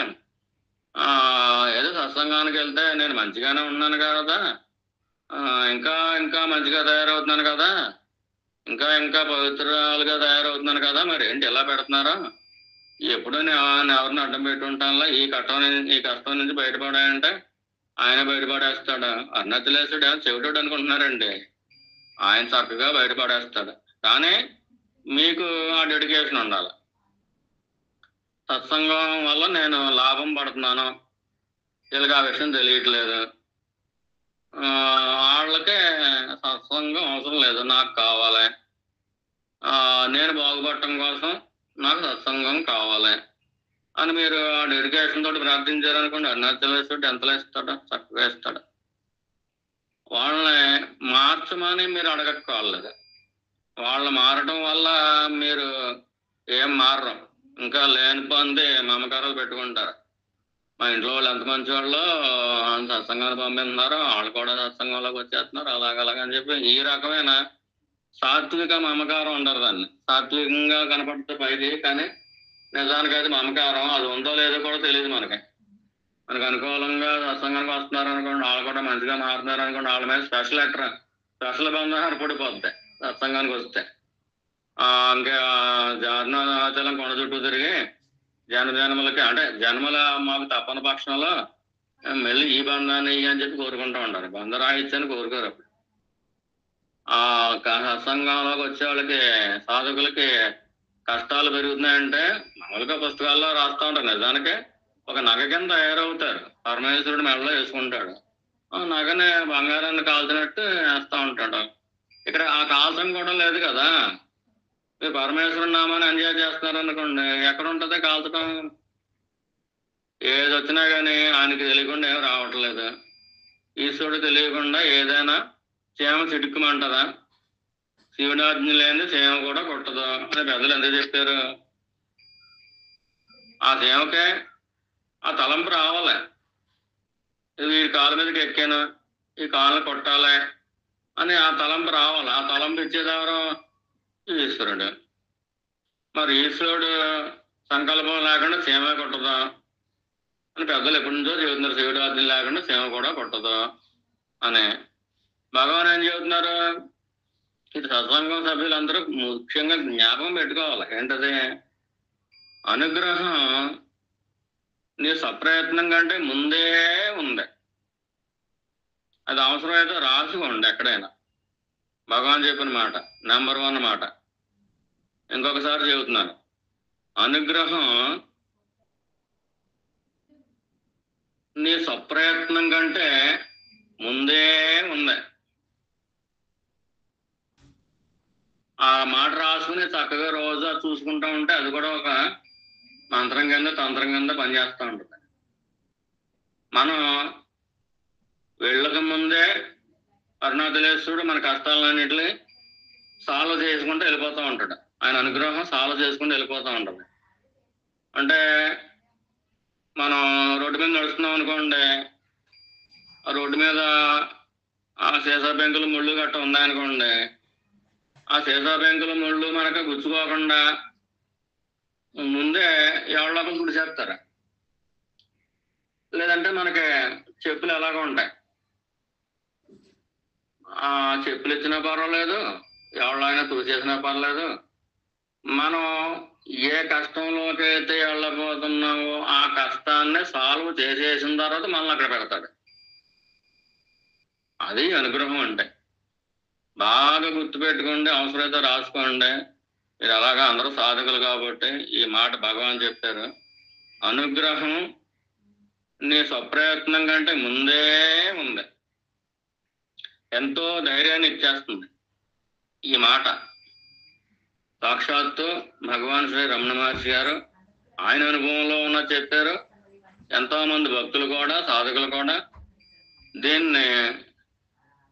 ఏదో సత్సంగానికి వెళ్తే నేను మంచిగానే ఉన్నాను కదా, ఇంకా ఇంకా మంచిగా తయారవుతున్నాను కదా, ఇంకా ఇంకా పవిత్రాలుగా తయారవుతున్నాను కదా, మరి ఏంటి ఎలా పెడుతున్నారా? ఎప్పుడూ నేను ఎవరిని అడ్డం పెట్టి ఉంటానులా, ఈ కష్టం నుంచి బయటపడాయంటే ఆయన బయటపడేస్తాడు. అరుణాచలేశ్వరుడు చెవిటోడు అనుకుంటున్నారండి, ఆయన చక్కగా బయటపడేస్తాడు. కానీ మీకు ఆ డెడికేషన్ ఉండాలి. సత్సంగం వల్ల నేను లాభం పడుతున్నాను, వీళ్ళకి ఆ విషయం తెలియట్లేదు, వాళ్ళకే సత్సంగం అవసరం లేదు, నాకు కావాలి, నేను బాగుపడటం కోసం నాకు సత్సంగం కావాలి అని మీరు ఆ డెడికేషన్ తోటి ప్రార్థించారనుకోండి, అరుణాచలేశ్వరుడు ఎంతలో ఇస్తాడు, చక్కగా ఇస్తాడు. వాళ్ళని మార్చమని మీరు అడగక్కర్లేదు. వాళ్ళు మారటం వల్ల మీరు ఏం మారరు, ఇంకా లేని పొంది మమకారాలు పెట్టుకుంటారు. మా ఇంట్లో వాళ్ళు ఎంత మంచి వాళ్ళు సత్సంగాన్ని పంపిస్తున్నారు, వాళ్ళు కూడా సత్సంగంలోకి వచ్చేస్తున్నారు, అలాగని చెప్పి ఈ రకమైన సాత్విక మమకారం ఉండరు. దాన్ని సాత్వికంగా కనపడితే పైకి, కానీ నిజానికి అది మమకారం. అది ఉందో లేదో కూడా తెలియదు మనకి. మనకు అనుకూలంగా సత్సంగానికి వస్తున్నారు అనుకోండి, వాళ్ళు కూడా మంచిగా మారుతున్నారు అనుకోండి, వాళ్ళ మీద స్పెషల్ బంధం ఏర్పడిపోతాయి సత్సంగానికి వస్తే. ఇంకా జాతనాచలం కొండ చుట్టూ తిరిగి జన్మలకి అంటే జన్మల మాకు తప్పని పక్షంలో మళ్ళీ ఈ బంధాన్ని అని చెప్పి కోరుకుంటూ ఉంటారు. బంధ రాయిచ్చని కోరుకోరు. అప్పుడు ఆ సత్సంగంలోకి వచ్చే వాళ్ళకి, సాధకులకి కష్టాలు పెరుగుతున్నాయంటే మామూలుగా పుస్తకాల్లో రాస్తూ ఉంటారు. నిజానికి ఒక నగ కింద తయారవుతారు. పరమేశ్వరుడు మెడలో వేసుకుంటాడు. ఆ నగని బంగారాన్ని కాల్చినట్టు వేస్తూ ఉంటాడు. ఇక్కడ ఆ కాల్చం కూడా లేదు కదా. మీరు పరమేశ్వరుడు నామాన్ని ఎంజాయ్ చేస్తున్నారు అనుకోండి, ఎక్కడ ఉంటుంది కాల్చడం? ఏది వచ్చినా కానీ ఆయనకి తెలియకుండా ఏం రావట్లేదు. ఈశ్వరుడు తెలియకుండా ఏదైనా చీమ చిడుక్కుమంటదా? శివుడాజ్ఞ లేని చీమ కూడా కొట్టదు అని పెద్దలు ఎందుకు చెప్పారు? ఆ చీమకే ఆ తలంపు రావాలి. ఈ కాలు మీదకి ఎక్కాను, ఈ కాళ్ళని కొట్టాలి అని ఆ తలంపు రావాలి. ఆ తలంపు ఇచ్చేదెవరు? ఈశ్వరుడు. మరి ఈశ్వరుడు సంకల్పం లేకుండా చీమ కొట్టదు అని పెద్దలు ఎప్పటి నుంచో చెబుతున్నారు. శివుడు ఆజ్ఞ లేకుండా చీమ కూడా కొట్టదు అని. భగవాన్ ఏం చెబుతున్నారు? ఇది సత్సంగం సభ్యులందరూ ముఖ్యంగా జ్ఞాపకం పెట్టుకోవాలి. ఏంటది? అనుగ్రహం నీ సప్రయత్నం కంటే ముందే ఉంది. అది అవసరమైతే రాసుకోండి ఎక్కడైనా. భగవాన్ చెప్పిన మాట నెంబర్ 1 మాట. ఇంకొకసారి చెబుతున్నాను, అనుగ్రహం నీ సప్రయత్నం కంటే ముందే ఉంది. ఆ మాట రాసుకుని చక్కగా రోజు చూసుకుంటా ఉంటే అది కూడా ఒక మంత్రం కింద, తంత్రం కింద పనిచేస్తూ ఉంటుంది. మనం వెళ్ళక ముందే అరుణాచలేశ్వరుడు మన కష్టాలన్నింటినీ సాల్వ్ చేసుకుంటూ వెళ్ళిపోతూ ఉంటాడు. ఆయన అనుగ్రహం సాల్వ్ చేసుకుంటూ వెళ్ళిపోతూ ఉంటుంది. అంటే మనం రోడ్డు మీద నడుస్తున్నాం అనుకోండి, ఆ రోడ్డు మీద ఆ సీసా బెంకులు ముళ్ళు గట్ట ఉన్నాయనుకోండి, ఆ సీసా బెంకుల ముళ్ళు మనకు గుచ్చుకోకుండా ముందే ఎవరిలోకి గుడిచేస్తారు. లేదంటే మనకి చెప్పులు ఎలాగ ఉంటాయి, ఆ చెప్పులు ఇచ్చినా పర్వాలేదు, ఎవరైనా తుడిచేసినా పర్లేదు. మనం ఏ కష్టంలోకి అయితే వెళ్ళబోతున్నామో ఆ కష్టాన్ని సాల్వ్ చేసేసిన తర్వాత మనల్ని అక్కడ పెడతాడు. అది అనుగ్రహం అంటే. బాగా గుర్తుపెట్టుకోండి, అవసరమైతే రాసుకోండి. మీరు అలాగా అందరూ సాధకులు కాబట్టి ఈ మాట భగవాన్ చెప్పారు. అనుగ్రహం నీ స్వప్రయత్నం కంటే ముందే ఉంది. ఎంతో ధైర్యాన్ని ఇచ్చేస్తుంది ఈ మాట. సాక్షాత్తు భగవాన్ శ్రీ రమణ మహర్షి గారు ఆయన అనుభవంలో ఉన్న చెప్పారు. ఎంతో మంది భక్తులు కూడా, సాధకులు కూడా దీన్ని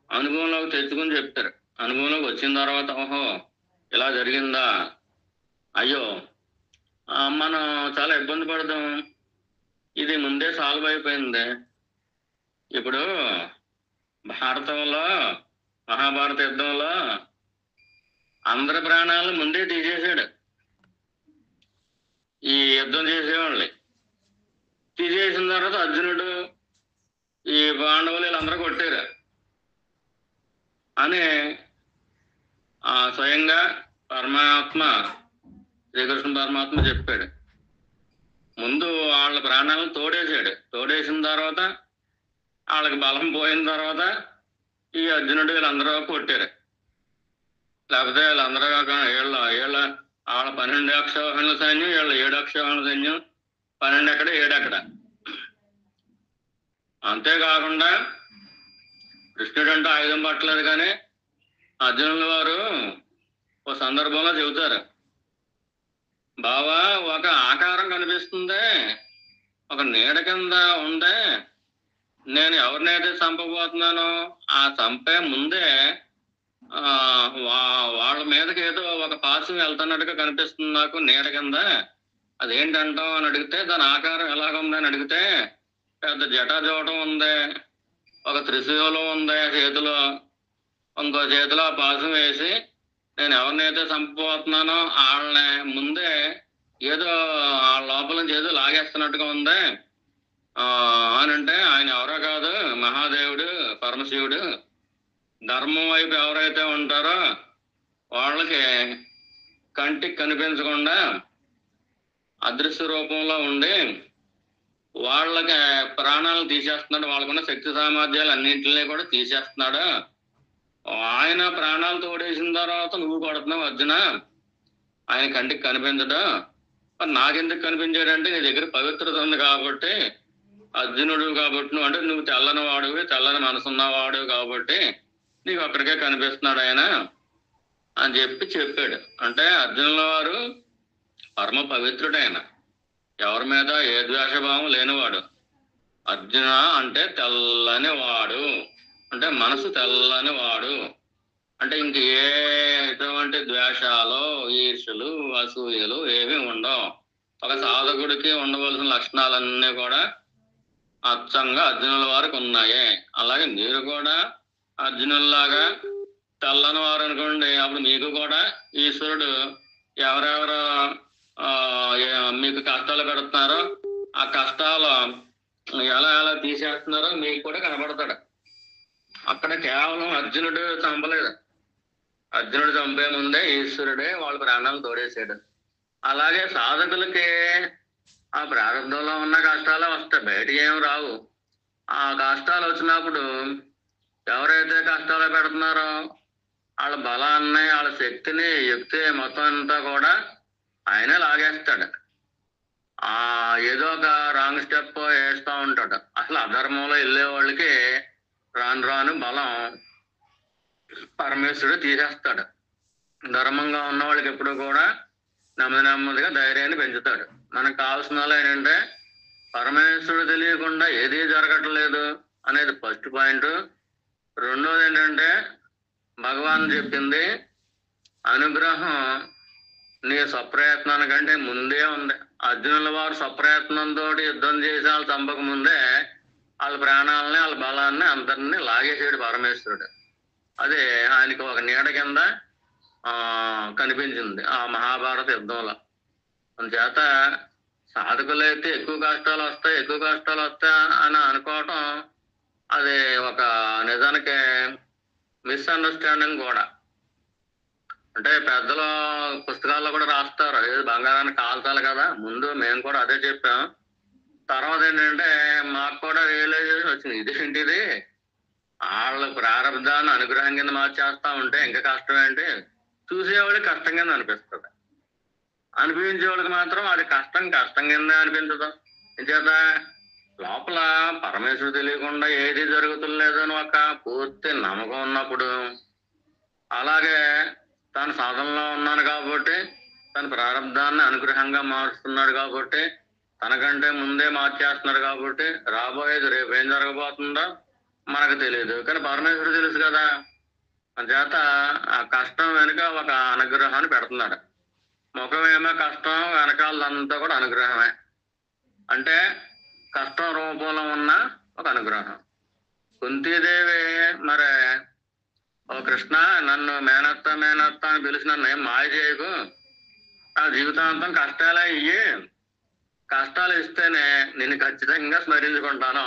అనుభవంలోకి తెచ్చుకుని చెప్తారు. అనుభవంలోకి వచ్చిన తర్వాత ఓహో ఇలా జరిగిందా, అయ్యో మనం చాలా ఇబ్బంది పడదాం, ఇది ముందే సాల్వ్ అయిపోయింది. ఇప్పుడు భారతంలో మహాభారత యుద్ధంలో అందరి ప్రాణాలను ముందే తీసేశాడు. ఈ యుద్ధం చేసేవాళ్ళని తీసేసిన తర్వాత అర్జునుడు, ఈ పాండవులు వీళ్ళందరూ కొట్టారు అని స్వయంగా పరమాత్మ, శ్రీకృష్ణ పరమాత్మ చెప్పాడు. ముందు వాళ్ళ ప్రాణాలను తోడేశాడు. తోడేసిన తర్వాత వాళ్ళకి బలం పోయిన తర్వాత ఈ అర్జునుడు వీళ్ళందరూ కొట్టారు. లేకపోతే వీళ్ళందరూ వాళ్ళ 12 అక్షోహిణుల సైన్యం, వీళ్ళ 7 అక్షోహిణుల సైన్యం. 12 ఎక్కడ, 7 ఎక్కడ. అంతేకాకుండా కృష్ణుడు అంటే ఆయుధం పట్టలేదు, కానీ అర్జునుల వారు ఒక సందర్భంలో చెబుతారు, బావా ఒక ఆకారం కనిపిస్తుంది, ఒక నీడ కింద ఉందే, నేను ఎవరినైతే చంపబోతున్నానో ఆ చంపే ముందే వాళ్ళ మీదకి ఏదో ఒక పాశం వెళ్తున్నట్టుగా కనిపిస్తుంది నాకు నీడ కింద. అదేంటంటావు అని అడిగితే, దాని ఆకారం ఎలాగుంది అని అడిగితే, పెద్ద జటాజోటం ఉంది, ఒక త్రిశూలం ఉంది చేతిలో, ఇంకో చేతిలో పాశం వేసి నేను ఎవరినైతే చంపబోతున్నానో వాళ్ళని ముందే ఏదో ఆ లోపల నుంచి ఏదో లాగేస్తున్నట్టుగా ఉంది అని అంటే, ఆయన ఎవరో కాదు, మహాదేవుడు, పరమశివుడు. ధర్మం వైపు ఎవరైతే ఉంటారో వాళ్ళకి కంటికి కనిపించకుండా అదృశ్య రూపంలో ఉండి వాళ్ళకి ప్రాణాలను తీసేస్తున్నాడు, వాళ్ళకున్న శక్తి సామర్థ్యాలు అన్నింటినీ కూడా తీసేస్తున్నాడు. ఆయన ప్రాణాలు తోడేసిన తర్వాత నువ్వు కొడుతున్నావు అర్జున, ఆయన కంటికి కనిపించడు. మరి నాకెందుకు కనిపించాడంటే నీ దగ్గర పవిత్రత ఉంది కాబట్టి, అర్జునుడు కాబట్టి, నువ్వు అంటే నువ్వు తెల్లని వాడువి, తెల్లని మనసున్నవాడు కాబట్టి నీకు అక్కడికే కనిపిస్తున్నాడు ఆయన అని చెప్పాడు. అంటే అర్జునుల వారు పరమ పవిత్రుడైన, ఎవరి మీద ఏ ద్వేషభావం లేనివాడు. అర్జున అంటే తెల్లని వాడు, అంటే మనసు తెల్లని వాడు, అంటే ఇంక ఏ ఎటువంటి ద్వేషాలు, ఈర్షలు, అసూయలు ఏమీ ఉండవు. ఒక సాధకుడికి ఉండవలసిన లక్షణాలన్నీ కూడా అచ్చంగా అర్జునుల వారికి ఉన్నాయి. అలాగే మీరు కూడా అర్జునుల్లాగా తెల్లని వారు అనుకోండి, అప్పుడు మీకు కూడా ఈశ్వరుడు ఎవరెవరు మీకు కష్టాలు పెడుతున్నారో ఆ కష్టాలు ఎలా ఎలా తీసేస్తున్నారో మీకు కూడా కనబడతాడు. అక్కడ కేవలం అర్జునుడు చంపలేదు, అర్జునుడు చంపే ముందే ఈశ్వరుడే వాళ్ళ ప్రాణాలు తోడేసాడు. అలాగే సాధకులకి ఆ ప్రారంభంలో ఉన్న కష్టాలు వస్తాయి, బయటికి ఏం రావు. ఆ కష్టాలు వచ్చినప్పుడు ఎవరైతే కష్టాలు పెడుతున్నారో వాళ్ళ బలాన్ని, వాళ్ళ శక్తిని, యుక్తి మొత్తం అంతా కూడా ఆయనే లాగేస్తాడు. ఏదో ఒక రాంగ్ స్టెప్ వేస్తూ ఉంటాడు. అసలు అధర్మంలో వెళ్ళే వాళ్ళకి రాను రాను బలం పరమేశ్వరుడు తీసేస్తాడు. ధర్మంగా ఉన్న వాళ్ళకి ఎప్పుడు కూడా నెమ్మది నెమ్మదిగా ధైర్యాన్ని పెంచుతాడు. మనకు కావాల్సిన వాళ్ళు ఏంటంటే పరమేశ్వరుడు తెలియకుండా ఏదీ జరగట్లేదు అనేది ఫస్ట్ పాయింట్. రెండోది ఏంటంటే భగవాన్ చెప్పింది అనుగ్రహం నీ స్వప్రయత్నానికంటే ముందే ఉంది. అర్జునుల వారు స్వప్రయత్నంతో యుద్ధం చేసి వాళ్ళు చంపక ముందే వాళ్ళ ప్రాణాలని, వాళ్ళ బలాన్ని అందరినీ లాగేసాడు పరమేశ్వరుడు. అదే ఆయనకి ఒక నీడ కింద కనిపించింది ఆ మహాభారత యుద్ధంలో. అందుచేత సాధకులైతే ఎక్కువ కష్టాలు వస్తాయి అని అనుకోవటం అది ఒక నిజానికి మిస్అండర్స్టాండింగ్ కూడా. అంటే పెద్దలు పుస్తకాల్లో కూడా రాస్తారు, ఏది బంగారాన్ని కాల్చాలి కదా, ముందు మేము కూడా అదే చెప్పాం. తర్వాత ఏంటంటే మాకు కూడా రియలైజేషన్ వచ్చింది, ఇదేంటిది వాళ్ళ ప్రారంధాన్ని అనుగ్రహం కింద మార్చేస్తా ఉంటే ఇంకా కష్టం ఏంటి. చూసేవాడికి కష్టం కింద అనిపిస్తుంది, అనిపించేవాడికి మాత్రం అది కష్టం కింద అనిపించదు. ఇంచేత లోపల పరమేశ్వరుడు తెలియకుండా ఏది జరుగుతులేదని ఒక పూర్తి నమ్మకం ఉన్నప్పుడు, అలాగే తాను సాధనలో ఉన్నాను కాబట్టి, తన ప్రారంధాన్ని అనుగ్రహంగా మారుస్తున్నాడు కాబట్టి, తనకంటే ముందే మార్చేస్తున్నాడు కాబట్టి, రాబోయేది రేపు ఏం జరగబోతుందో మనకు తెలియదు, కానీ పరమేశ్వరుడు తెలుసు కదా. చేత ఆ కష్టం వెనుక ఒక అనుగ్రహాన్ని పెడుతున్నాడు. ముఖమేమో కష్టం, వెనకాలంతా కూడా అనుగ్రహమే. అంటే కష్టం రూపంలో ఉన్న ఒక అనుగ్రహం. కుంతీదేవి మరి, ఓ కృష్ణ నన్ను మేనత్త అని పిలిచి నన్ను ఏం మాయ చేయకు, ఆ జీవితాంతం కష్టాలే ఇయ్యి, కష్టాలు ఇస్తేనే నిన్ను ఖచ్చితంగా స్మరించుకుంటాను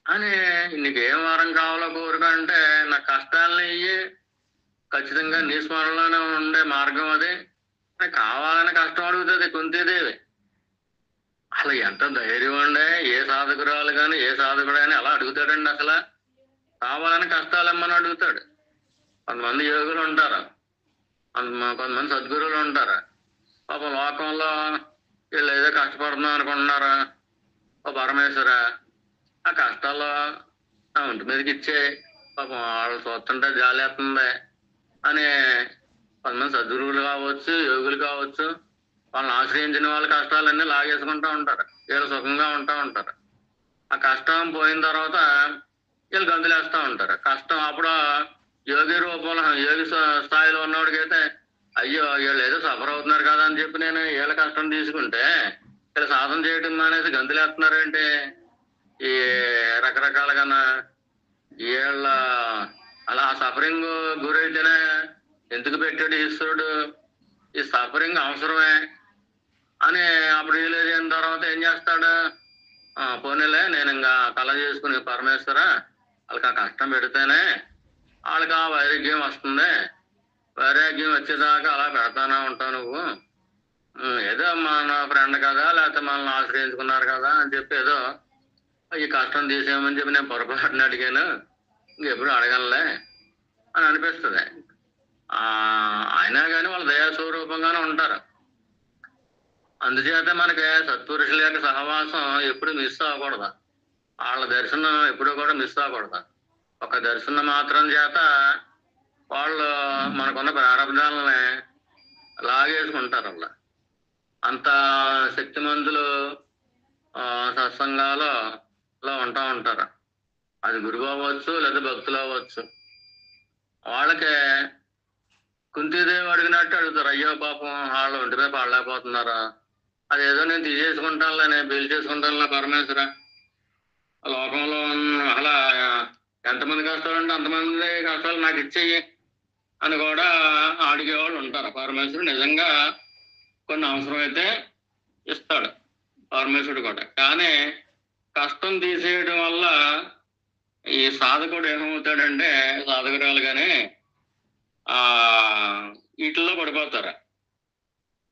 అని. నీకేం వరం కావాలో కోరుకంటే నా కష్టాలని ఇయ్యి, ఖచ్చితంగా నీ స్మరణలోనే ఉండే మార్గం అది. కావాలని కష్టం అడుగుతుంది కుంతీదేవి. అసలు ఎంత ధైర్యం ఉండే, ఏ సాధకురాలు కానీ ఏ సాధకుడు కానీ అలా అడుగుతాడండి. అసలు కావాలని కష్టాలు ఇమ్మని అడుగుతాడు. కొంతమంది యోగులు ఉంటారు, కొంతమంది సద్గురువులు ఉంటారు. పాపం లోకంలో వీళ్ళు ఏదో కష్టపడుతున్నాం అనుకుంటున్నారు. ఓ పరమేశ్వర ఆ కష్టాల్లో నా ఒంటి మీదకి ఇచ్చే, పాపం వాళ్ళు చూస్తుంటే జాలేస్తుంది అని కొంతమంది సద్గురువులు కావచ్చు, యోగులు కావచ్చు, వాళ్ళని ఆశ్రయించిన వాళ్ళ కష్టాలన్నీ లాగేసుకుంటూ ఉంటారు. వీళ్ళు సుఖంగా ఉంటారు. ఆ కష్టం పోయిన తర్వాత వీళ్ళు గంతులేస్తూ ఉంటారు. కష్టం అప్పుడు యోగి రూపంలో, యోగి స్థాయిలో ఉన్నవాడికి అయితే అయ్యో వీళ్ళు ఏదో సఫర్ అవుతున్నారు కదా అని చెప్పి నేను వీళ్ళ కష్టం తీసుకుంటే ఇలా సాధన చేయడం మానేసి గంతులేస్తున్నారంటే ఈ రకరకాలుగా వీళ్ళ అలా సఫరింగ్ గురైతేనే ఎందుకు పెట్టాడు ఈశ్వరుడు, ఈ సఫరింగ్ అవసరమే అని అప్పుడు రియలైజ్ అయిన తర్వాత ఏం చేస్తాడు, పోనీలే నేను ఇంకా కళ చేసుకుని పరమేశ్వర వాళ్ళకి ఆ కష్టం పెడితేనే వాళ్ళకి ఆ వైరాగ్యం వస్తుంది, వైరాగ్యం వచ్చేదాకా అలా పెడతానే ఉంటావు నువ్వు, ఏదో మన ఫ్రెండ్ కదా లేకపోతే మనల్ని ఆశ్రయించుకున్నారు కదా అని చెప్పి ఏదో ఈ కష్టం తీసేయమని చెప్పి నేను పొరపాటున అడిగాను, ఇంకెప్పుడు అడగనులే అని అనిపిస్తుంది. అయినా కానీ వాళ్ళు దయాస్వరూపంగానే ఉంటారు. అందుచేత మనకి సత్పురుషుల యొక్క సహవాసం ఎప్పుడు మిస్ అవ్వకూడదు, వాళ్ళ దర్శనం ఎప్పుడు కూడా మిస్ అవ్వకూడదు. ఒక దర్శనం మాత్రం చేత వాళ్ళు మనకున్న ప్రారంభాలని లాగేసుకుంటారు. అలా అంత శక్తిమంతులు సత్సంగాలలో ఉంటారు. అది గురువు అవ్వచ్చు లేదా భక్తులు అవ్వచ్చు. వాళ్ళకే కుంతీదేవి అడిగినట్టు అడుగుతారు, అయ్యో పాపం వాళ్ళు ఒంటిపై పడలేకపోతున్నారా, అదేదో నేను తీసేసుకుంటానులే, నేను పెళ్లి చేసుకుంటానులే పరమేశ్వర, లోకంలో అలా ఎంతమంది కష్టాలు ఉంటే అంతమంది కష్టాలు నాకు ఇచ్చేయి అని కూడా అడిగేవాళ్ళు ఉంటారు. పరమేశ్వరుడు నిజంగా కొన్ని అవసరమైతే ఇస్తాడు పరమేశ్వరుడు కూడా. కానీ కష్టం తీసేయడం వల్ల ఈ సాధకుడు ఏమవుతాడంటే, సాధకురాలు కానీ వీటిల్లో పడిపోతారు,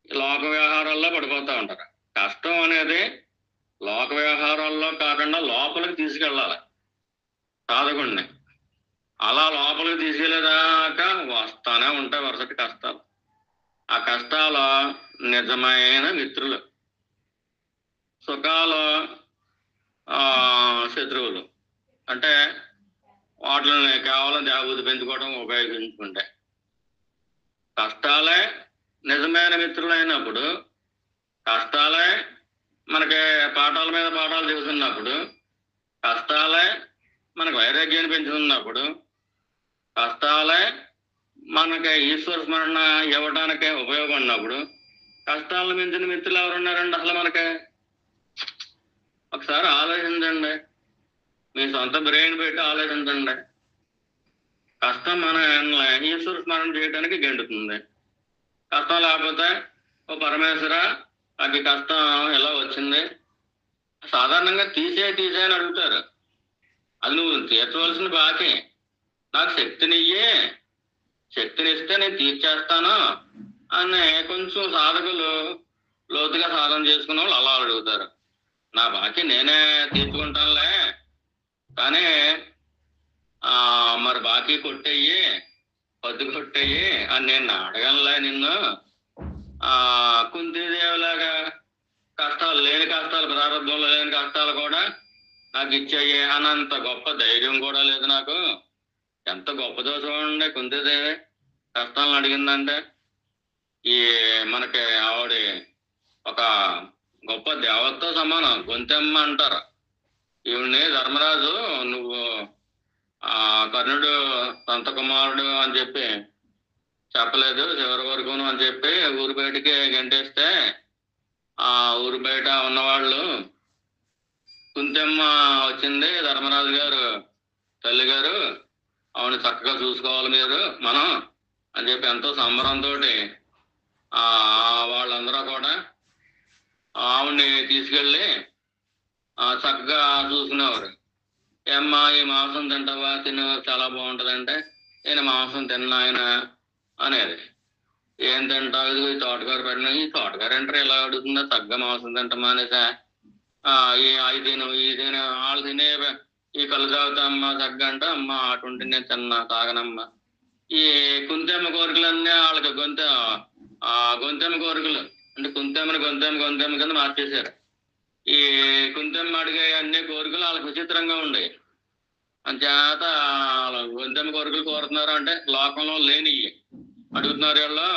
లోక వ్యవహారాల్లో పడిపోతూ ఉంటారు. కష్టం అనేది లోక వ్యవహారాల్లో కాకుండా లోపలికి తీసుకెళ్ళాలి సాధకుడిని. అలా లోపలికి తీసుకెళ్ళేదాకా వస్తానే ఉంటాయి వరుసటి కష్టాలు. ఆ కష్టాలు నిజమైన మిత్రులు, సుఖాలు శత్రువులు. అంటే వాటిని కేవలం దేవబుద్ధి పెంచుకోవడం ఉపయోగించుకుంటే, కష్టాలే నిజమైన మిత్రులు అయినప్పుడు, కష్టాలే మనకి పాఠాల మీద పాఠాలు చెబుతున్నప్పుడు, కష్టాలే మనకు వైరాగ్యాన్ని పెంచుతున్నప్పుడు, కష్టాలే మనకి ఈశ్వర స్మరణ ఇవ్వడానికి ఉపయోగపడినప్పుడు, కష్టాలను మించిన మిత్రులు ఎవరున్నారండి అసలు మనకి? ఒకసారి ఆలోచించండి, మీ సొంత బ్రెయిన్ పెట్టి ఆలోచించండి. కష్టం మన ఈశ్వర స్మరణ చేయడానికి గెంటుతుంది. కష్టం లేకపోతే ఓ పరమేశ్వర నాకు కష్టం ఎలా వచ్చింది, సాధారణంగా తీసేయని అడుగుతారు. అది నువ్వు తీర్చవలసిన బాకీ, నాకు శక్తినియ్యే, శక్తినిస్తే నేను తీర్చేస్తాను అని కొంచెం సాధకులు లోతుగా సాధన చేసుకున్న వాళ్ళు అలా అడుగుతారు. నా బాకీ నేనే తీర్చుకుంటానులే, కానీ మరి బాకీ కొట్టేయి, పద్దు కొట్టేయి అని నేను అడగనులే నిన్ను. కుంతీదేవిలాగా కష్టాలు లేని కష్టాలు, ప్రారంభంలో లేని కష్టాలు కూడా నాకు ఇచ్చేయి అన్నంత గొప్ప ధైర్యం కూడా లేదు నాకు. ఎంత గొప్పదో చూడండి కుంతీదేవి కష్టాలను అడిగిందంటే. ఈ మనకి ఆవిడ ఒక గొప్ప దేవతతో సమానం, గొంతెమ్మ అంటారు ఈవిడ్ని. ధర్మరాజు నువ్వు కర్ణుడు సొంత కుమారుడు అని చెప్పి చెప్పలేదు చివరి వరకును అని చెప్పి ఊరు బయటికి గంటేస్తే, ఆ ఊరు బయట ఉన్నవాళ్ళు కుంతెమ్మ వచ్చింది, ధర్మరాజు గారు తల్లి గారు ఆవిడని చక్కగా చూసుకోవాలి మీరు మనం అని చెప్పి ఎంతో సంబరంతో వాళ్ళందరూ కూడా ఆవిడ్ని తీసుకెళ్ళి చక్కగా చూసుకునేవారు. ఏమ్మా ఈ మాంసం తింటావా, తిను చాలా బాగుంటుందంటే నేను మాంసం తిన్నా ఆయన అనేది. ఏం తింటావు, ఇది ఈ తోటకూర పెట్టిన, ఈ తోటకూర అంటే ఇలా అడుగుతుందా, చక్కగా మాంసం తింటామా అనేసా, అవి తిను ఈ తిను, వాళ్ళు తినే ఈ కళ్ళు తాగుతామ్మా చక్కగా అంటే, అమ్మ అటువంటి నేను తిన్నా తాగనమ్మా. ఈ కుంతెమ్మ కోరికలన్నీ వాళ్ళకి గొంతెమ్మ కోరికలు అంటే గొంతెమ్మ కింద మార్చేశారు. ఈ కుంతెమ్మ అడిగే అన్ని కోరికలు వాళ్ళకి విచిత్రంగా ఉండేవి. అంచేత గొంతెమ్మ కోరికలు కోరుతున్నారు అంటే లోకంలో లేని అడుగుతున్నారు వీళ్ళు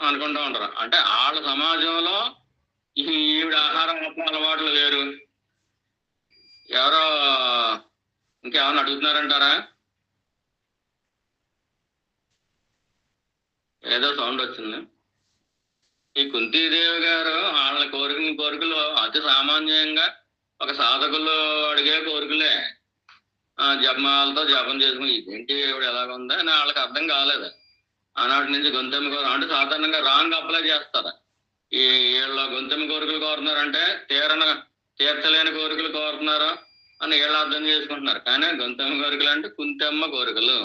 అనుకుంటూ ఉంటారు. అంటే వాళ్ళ సమాజంలో ఈవిడ ఆహారం అలవాట్లు వేరు. ఎవరో ఇంకేమన్నా అడుగుతున్నారంటారా? ఏదో సౌండ్ వచ్చింది. ఈ కుంతీదేవి గారు వాళ్ళ కోరికలు అతి సామాన్యంగా ఒక సాధకులు అడిగే కోరికలే. జపమాలతో జపం చేసుకుని ఇదేంటి ఇవిడ ఎలాగుందా అని వాళ్ళకి అర్థం కాలేదు. ఆనాటి నుంచి గొంతెమ్మ కోరిక అంటే సాధారణంగా రాంగ్ అప్లై చేస్తారు. ఈ వీళ్ళ గొంతెమ్మ కోరికలు కోరుతున్నారంటే తీర్చలేని కోరికలు కోరుతున్నారు అని వీళ్ళు అర్థం చేసుకుంటున్నారు. కానీ గొంతెమ్మ కోరికలు అంటే కుంతెమ్మ కోరికలు,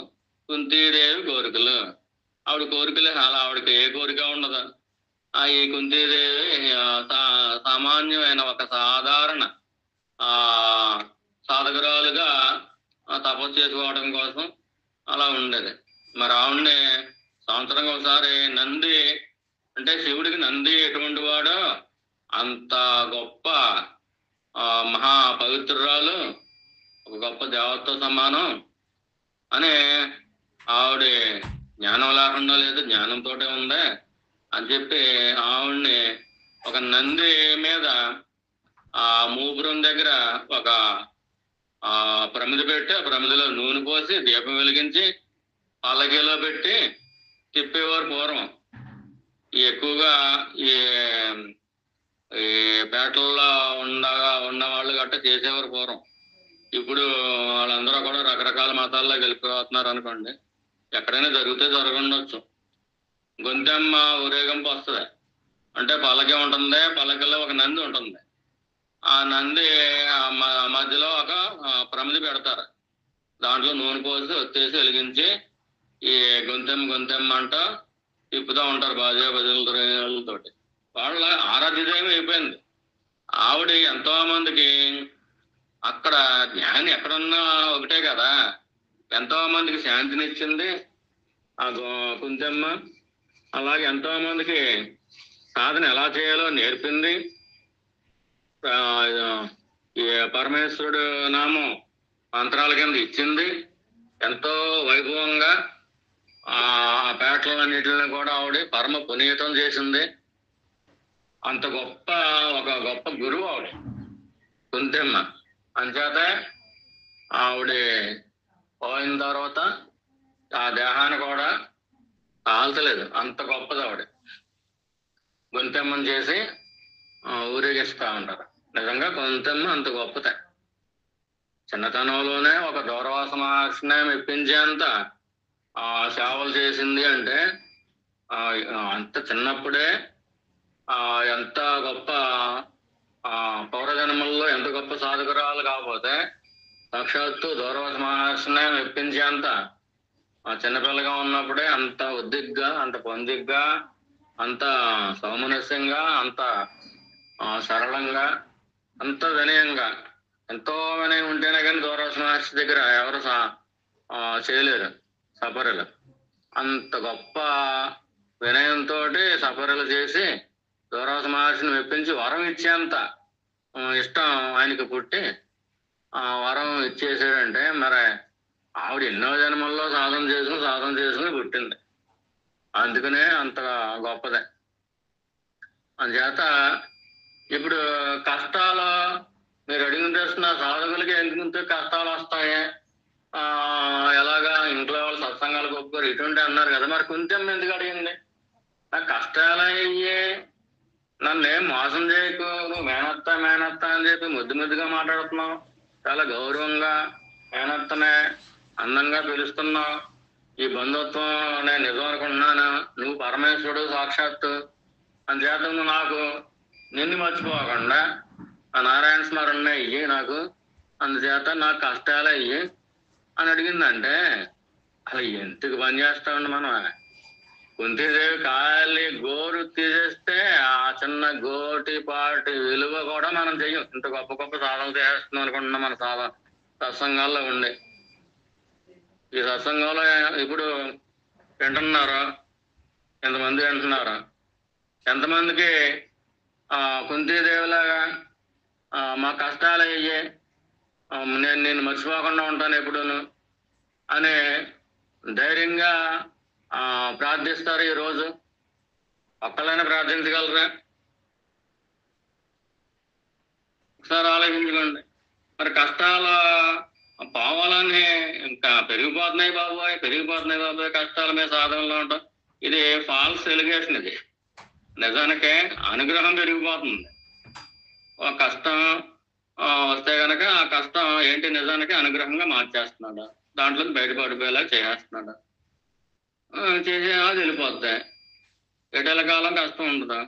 కుంతీదేవి కోరికలు. ఆవిడ కోరికలే, అలా ఆవిడకి ఏ కోరిక ఉండదు. ఈ కుంతీదేవి సామాన్యమైన ఒక సాధారణ సాధకురాలుగా తపస్సు చేసుకోవడం కోసం అలా ఉండేది. మరి ఆవిడ్ని సంవత్సరం ఒకసారి నంది, అంటే శివుడికి నంది ఎటువంటి వాడో అంత గొప్ప మహా పవిత్రురాలు, ఒక గొప్ప దేవతతో సమానం అని ఆవిడ జ్ఞానం లేకుండా లేదు, జ్ఞానంతో ఉంది అని చెప్పి ఆవిడ్ని ఒక నంది మీద ఆ మూపురం దగ్గర ఒక ప్రమిది పెట్టి ఆ ప్రమిదిలో నూనె పోసి దీపం వెలిగించి పల్లకీలో పెట్టి తిప్పేవారు పూర్వం. ఎక్కువగా ఈ పేటల్లో ఉన్న వాళ్ళు గట్ట చేసేవారు పూర్వం. ఇప్పుడు వాళ్ళందరూ కూడా రకరకాల మతాల్లో గెలిపిపోతున్నారు అనుకోండి. ఎక్కడైనా జరిగితే జరగండొచ్చు. గొంతెమ్మ ఊరేగింపు వస్తుంది అంటే పల్లకి ఉంటుంది, పల్లకిలో ఒక నంది ఉంటుంది. ఆ నంది మధ్యలో ఒక ప్రమిది పెడతారు, దాంట్లో నూనె పోసి వచ్చేసి వెలిగించి ఈ గొంతెమ్మ అంట తిప్పుతూ ఉంటారు బాజా భజనలతోటి. వాళ్ళ ఆరాధ్యదైవం అయిపోయింది. ఆవిడ ఎంతో మందికి అక్కడ జ్ఞాని ఎక్కడున్నా ఒకటే కదా, ఎంతో మందికి శాంతినిచ్చింది ఆ కుంతెమ్మ. అలాగే ఎంతో మందికి సాధన ఎలా చేయాలో నేర్పింది. ఈ పరమేశ్వరుడు నామం మంత్రాల కింద ఇచ్చింది. ఎంతో వైభవంగా ఆ పేటలన్నిటిని కూడా ఆవిడ పరమ పునీతం చేసింది. అంత ఒక గొప్ప గురువు ఆవిడ కుంతెమ్మ. అంచేత ఆవిడ పోయిన తర్వాత ఆ దేహాన్ని కూడా కాల్చలేదు, అంత గొప్పది ఆవిడ. గొంతెమ్మని చేసి ఊరేగిస్తా ఉంటారు. నిజంగా గొంతెమ్మ అంత గొప్పదే. చిన్నతనంలోనే ఒక దూర్వాస మహర్షిని మెప్పించేంత సేవలు చేసింది అంటే అంత చిన్నప్పుడే ఎంత గొప్ప పౌరజన్మల్లో ఎంత గొప్ప సాధకురాలు. కాకపోతే సాక్షాత్తు దూర్వాస మహర్షిని మెప్పించేంత చిన్నపిల్లగా ఉన్నప్పుడే అంత ఉద్దిగ్గా, అంత పొందిగ్గా, అంత సౌమనస్యంగా, అంత సరళంగా, అంత వినయంగా, ఎంతో వినయం ఉంటేనే కానీ దూర్వాస మహర్షి దగ్గర ఎవరు చేయలేరు సపర్యలు. అంత గొప్ప వినయంతో సపర్యలు చేసి దూర్వాస మహర్షిని మెప్పించి వరం ఇచ్చేంత ఇష్టం ఆయనకి పుట్టి వరం ఇచ్చేసాడంటే మరి ఆవిడ ఎన్నో జన్మల్లో సాధన చేసుకుని పుట్టింది. అందుకనే అంత గొప్పదే. అందుచేత ఇప్పుడు కష్టాలు మీరు అడిగిన ప్రశ్న, సాధకులకి ఎందుకు కష్టాలు వస్తాయి, ఎలాగా ఇంట్లో వాళ్ళు సత్సంగాలకు ఒప్పుకోరు ఇటువంటి అన్నారు కదా, మరి కుంతెమ్మ ఎందుకు అడిగింది? నాకు కష్టాలు అయ్యి నన్ను ఏం మోసం చేయకు, నువ్వు మేనత్త అని చెప్పి ముద్దుగా మాట్లాడుతున్నావు, చాలా గౌరవంగా మేనత్తనే అందంగా పిలుస్తున్నావు, ఈ బంధుత్వం నేను నిజం అనుకుంటున్నాను, నువ్వు పరమేశ్వరుడు సాక్షాత్తు, అందుచేత నువ్వు నాకు నిన్ను మర్చిపోకుండా ఆ నారాయణ స్మరణ ఇయ్యి నాకు, అందుచేత నాకు కష్టాలు అయ్యి అని అడిగిందంటే అసలు ఎందుకు పని చేస్తామండి మనం? కుంతీదేవి ఖాళీ గోరు తీసేస్తే ఆ చిన్న గోటి పాటి విలువ కూడా మనం చెయ్యం. ఇంత గొప్ప గొప్ప సాధనలు చేస్తున్నాం అనుకుంటున్నాం మన సత్సంగాల్లో ఉండి. ఈ సత్సంగంలో ఇప్పుడు వింటున్నారు ఎంతమంది వింటున్నారు? ఎంతమందికి కుంతీదేవిలాగా మా కష్టాలు అయ్యే నేను మర్చిపోకుండా ఉంటాను ఎప్పుడూను అని ధైర్యంగా ప్రార్థిస్తారు ఈరోజు? ఒక్కళ్ళైనా ప్రార్థించగలరా? ఒకసారి ఆలోచించుకోండి. మరి కష్టాలు పోవాలని ఇంకా పెరిగిపోతున్నాయి బాబోయ్ కష్టాల మీద సాధనలో ఉంటాం. ఇది ఫాల్స్ ఎలిగేషన్. ఇది నిజానికే అనుగ్రహం పెరిగిపోతుంది. ఒక కష్టం వస్తే గనక ఆ కష్టం ఏంటి నిజానికి అనుగ్రహంగా మార్చేస్తున్నాడు, దాంట్లో బయటపడిపోయేలా చేసేస్తున్నాడు. చేసే అది వెళ్ళిపోతాయి. ఎటెల కాలం కష్టం ఉండదు.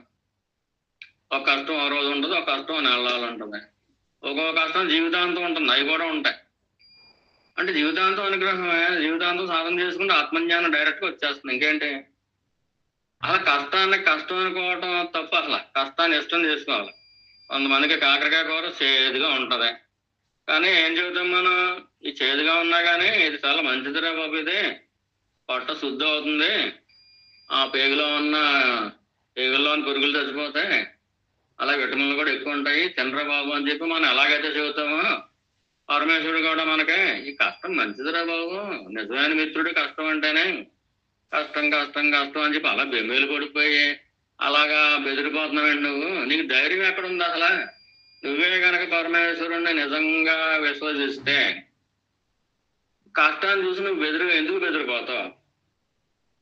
ఒక కష్టం ఒక రోజు ఉంటుంది, ఒక కష్టం నెలలు ఉంటుంది, ఒక్కొక్క కష్టం జీవితాంతం ఉంటుంది. అవి కూడా ఉంటాయి. అంటే జీవితాంతం అనుగ్రహమే. జీవితాంతం సాధన చేసుకుంటే ఆత్మజ్ఞానం డైరెక్ట్గా వచ్చేస్తుంది. ఇంకేంటి, అలా కష్టాన్ని కష్టం అనుకోవటం తప్పు. అసలు కష్టాన్ని ఇష్టం చేసుకోవాలి. కొంతమందికి కాకరకాయ కూర చేదుగా ఉంటది, కానీ ఏం చెబుతాం మనం, ఈ చేదుగా ఉన్నా కానీ ఇది చాలా మంచిదిరా బాబు, ఇది పొట్ట శుద్ధి అవుతుంది, ఆ పేగుల్లో పురుగులు చచ్చిపోతాయి, అలా విటమిన్లు కూడా ఎక్కువ ఉంటాయి, తినరా బాబు అని చెప్పి మనం ఎలాగైతే చెబుతామో, పరమేశ్వరుడు కూడా మనకి ఈ కష్టం మంచిదిరా బాబు, నిజమైన మిత్రుడు కష్టం అంటేనే, కష్టం కష్టం కష్టం అని చెప్పి అలా బెమ్మేలు పడిపోయి అలాగా బెదిరిపోతున్నావు. నువ్వు, నీకు ధైర్యం ఎక్కడ ఉంది అసలు? నువ్వే గనక పరమేశ్వరుణ్ణి నిజంగా విశ్వసిస్తే కష్టాన్ని చూసి నువ్వు ఎందుకు బెదిరిపోతావు?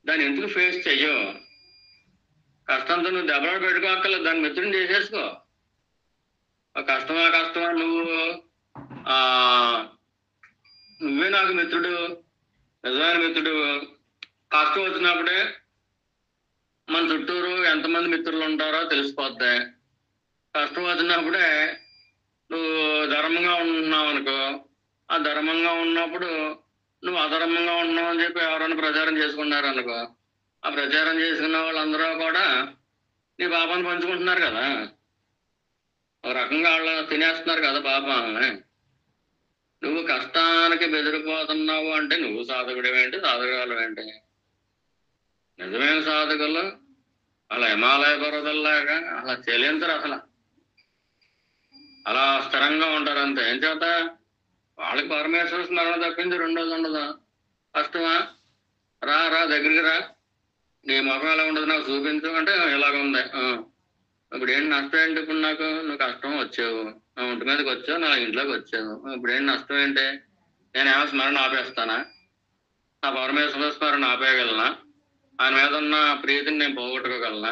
దాన్ని ఎందుకు ఫేస్ చెయ్యవు? కష్టంతో నువ్వు దెబ్బలు పెట్టుకోక్కర్లేదు, దాన్ని మిత్రుని చేసేసుకో. కష్టమా నువ్వే నాకు మిత్రుడు, నిజమైన మిత్రుడు. కష్టం వచ్చినప్పుడే మన చుట్టూరు ఎంతమంది మిత్రులు ఉంటారో తెలిసిపోద్ది. కష్టం వచ్చినప్పుడే నువ్వు ధర్మంగా ఉంటున్నావు అనుకో, ఆ ధర్మంగా ఉన్నప్పుడు నువ్వు అధర్మంగా ఉంటున్నావు అని చెప్పి ఎవరైనా ప్రచారం చేసుకున్నారు అనుకో, ఆ ప్రచారం చేసుకున్న వాళ్ళందరూ కూడా నీ పాపాన్ని పంచుకుంటున్నారు కదా, ఒక రకంగా వాళ్ళు తినేస్తున్నారు కదా పాపాలని. నువ్వు కష్టానికి బెదిరిపోతున్నావు అంటే నువ్వు సాధకుడేంటి, సాధకురాలు ఏంటి? నిజమైన సాధకులు అలా హిమాలయ పర్వతాల్లాగా అలా చెలించరు, అసలు అలా స్థిరంగా ఉంటారు అంతే. ఏం చేత వాళ్ళకి పరమేశ్వర స్మరణ తప్పించి రెండోది ఉండదు. కష్టమా, రా దగ్గరికి రా, నీ ముఖం ఎలా ఉండదు నాకు చూపించు అంటే ఇలాగ ఉంది. ఇప్పుడు ఏంటి నష్టం ఏంటి? ఇప్పుడు నాకు నువ్వు కష్టం వచ్చావు, నా ఒంటి మీదకి వచ్చావు, నా ఇంట్లోకి వచ్చావు, ఇప్పుడు ఏంటి నష్టం ఏంటి? నేనేమో స్మరణ ఆపేస్తానా? నా పరమేశ్వర స్మరణ ఆపేయగలనా? ఆయన మీద ఉన్న ప్రీతిని నేను పోగొట్టుకోగలనా?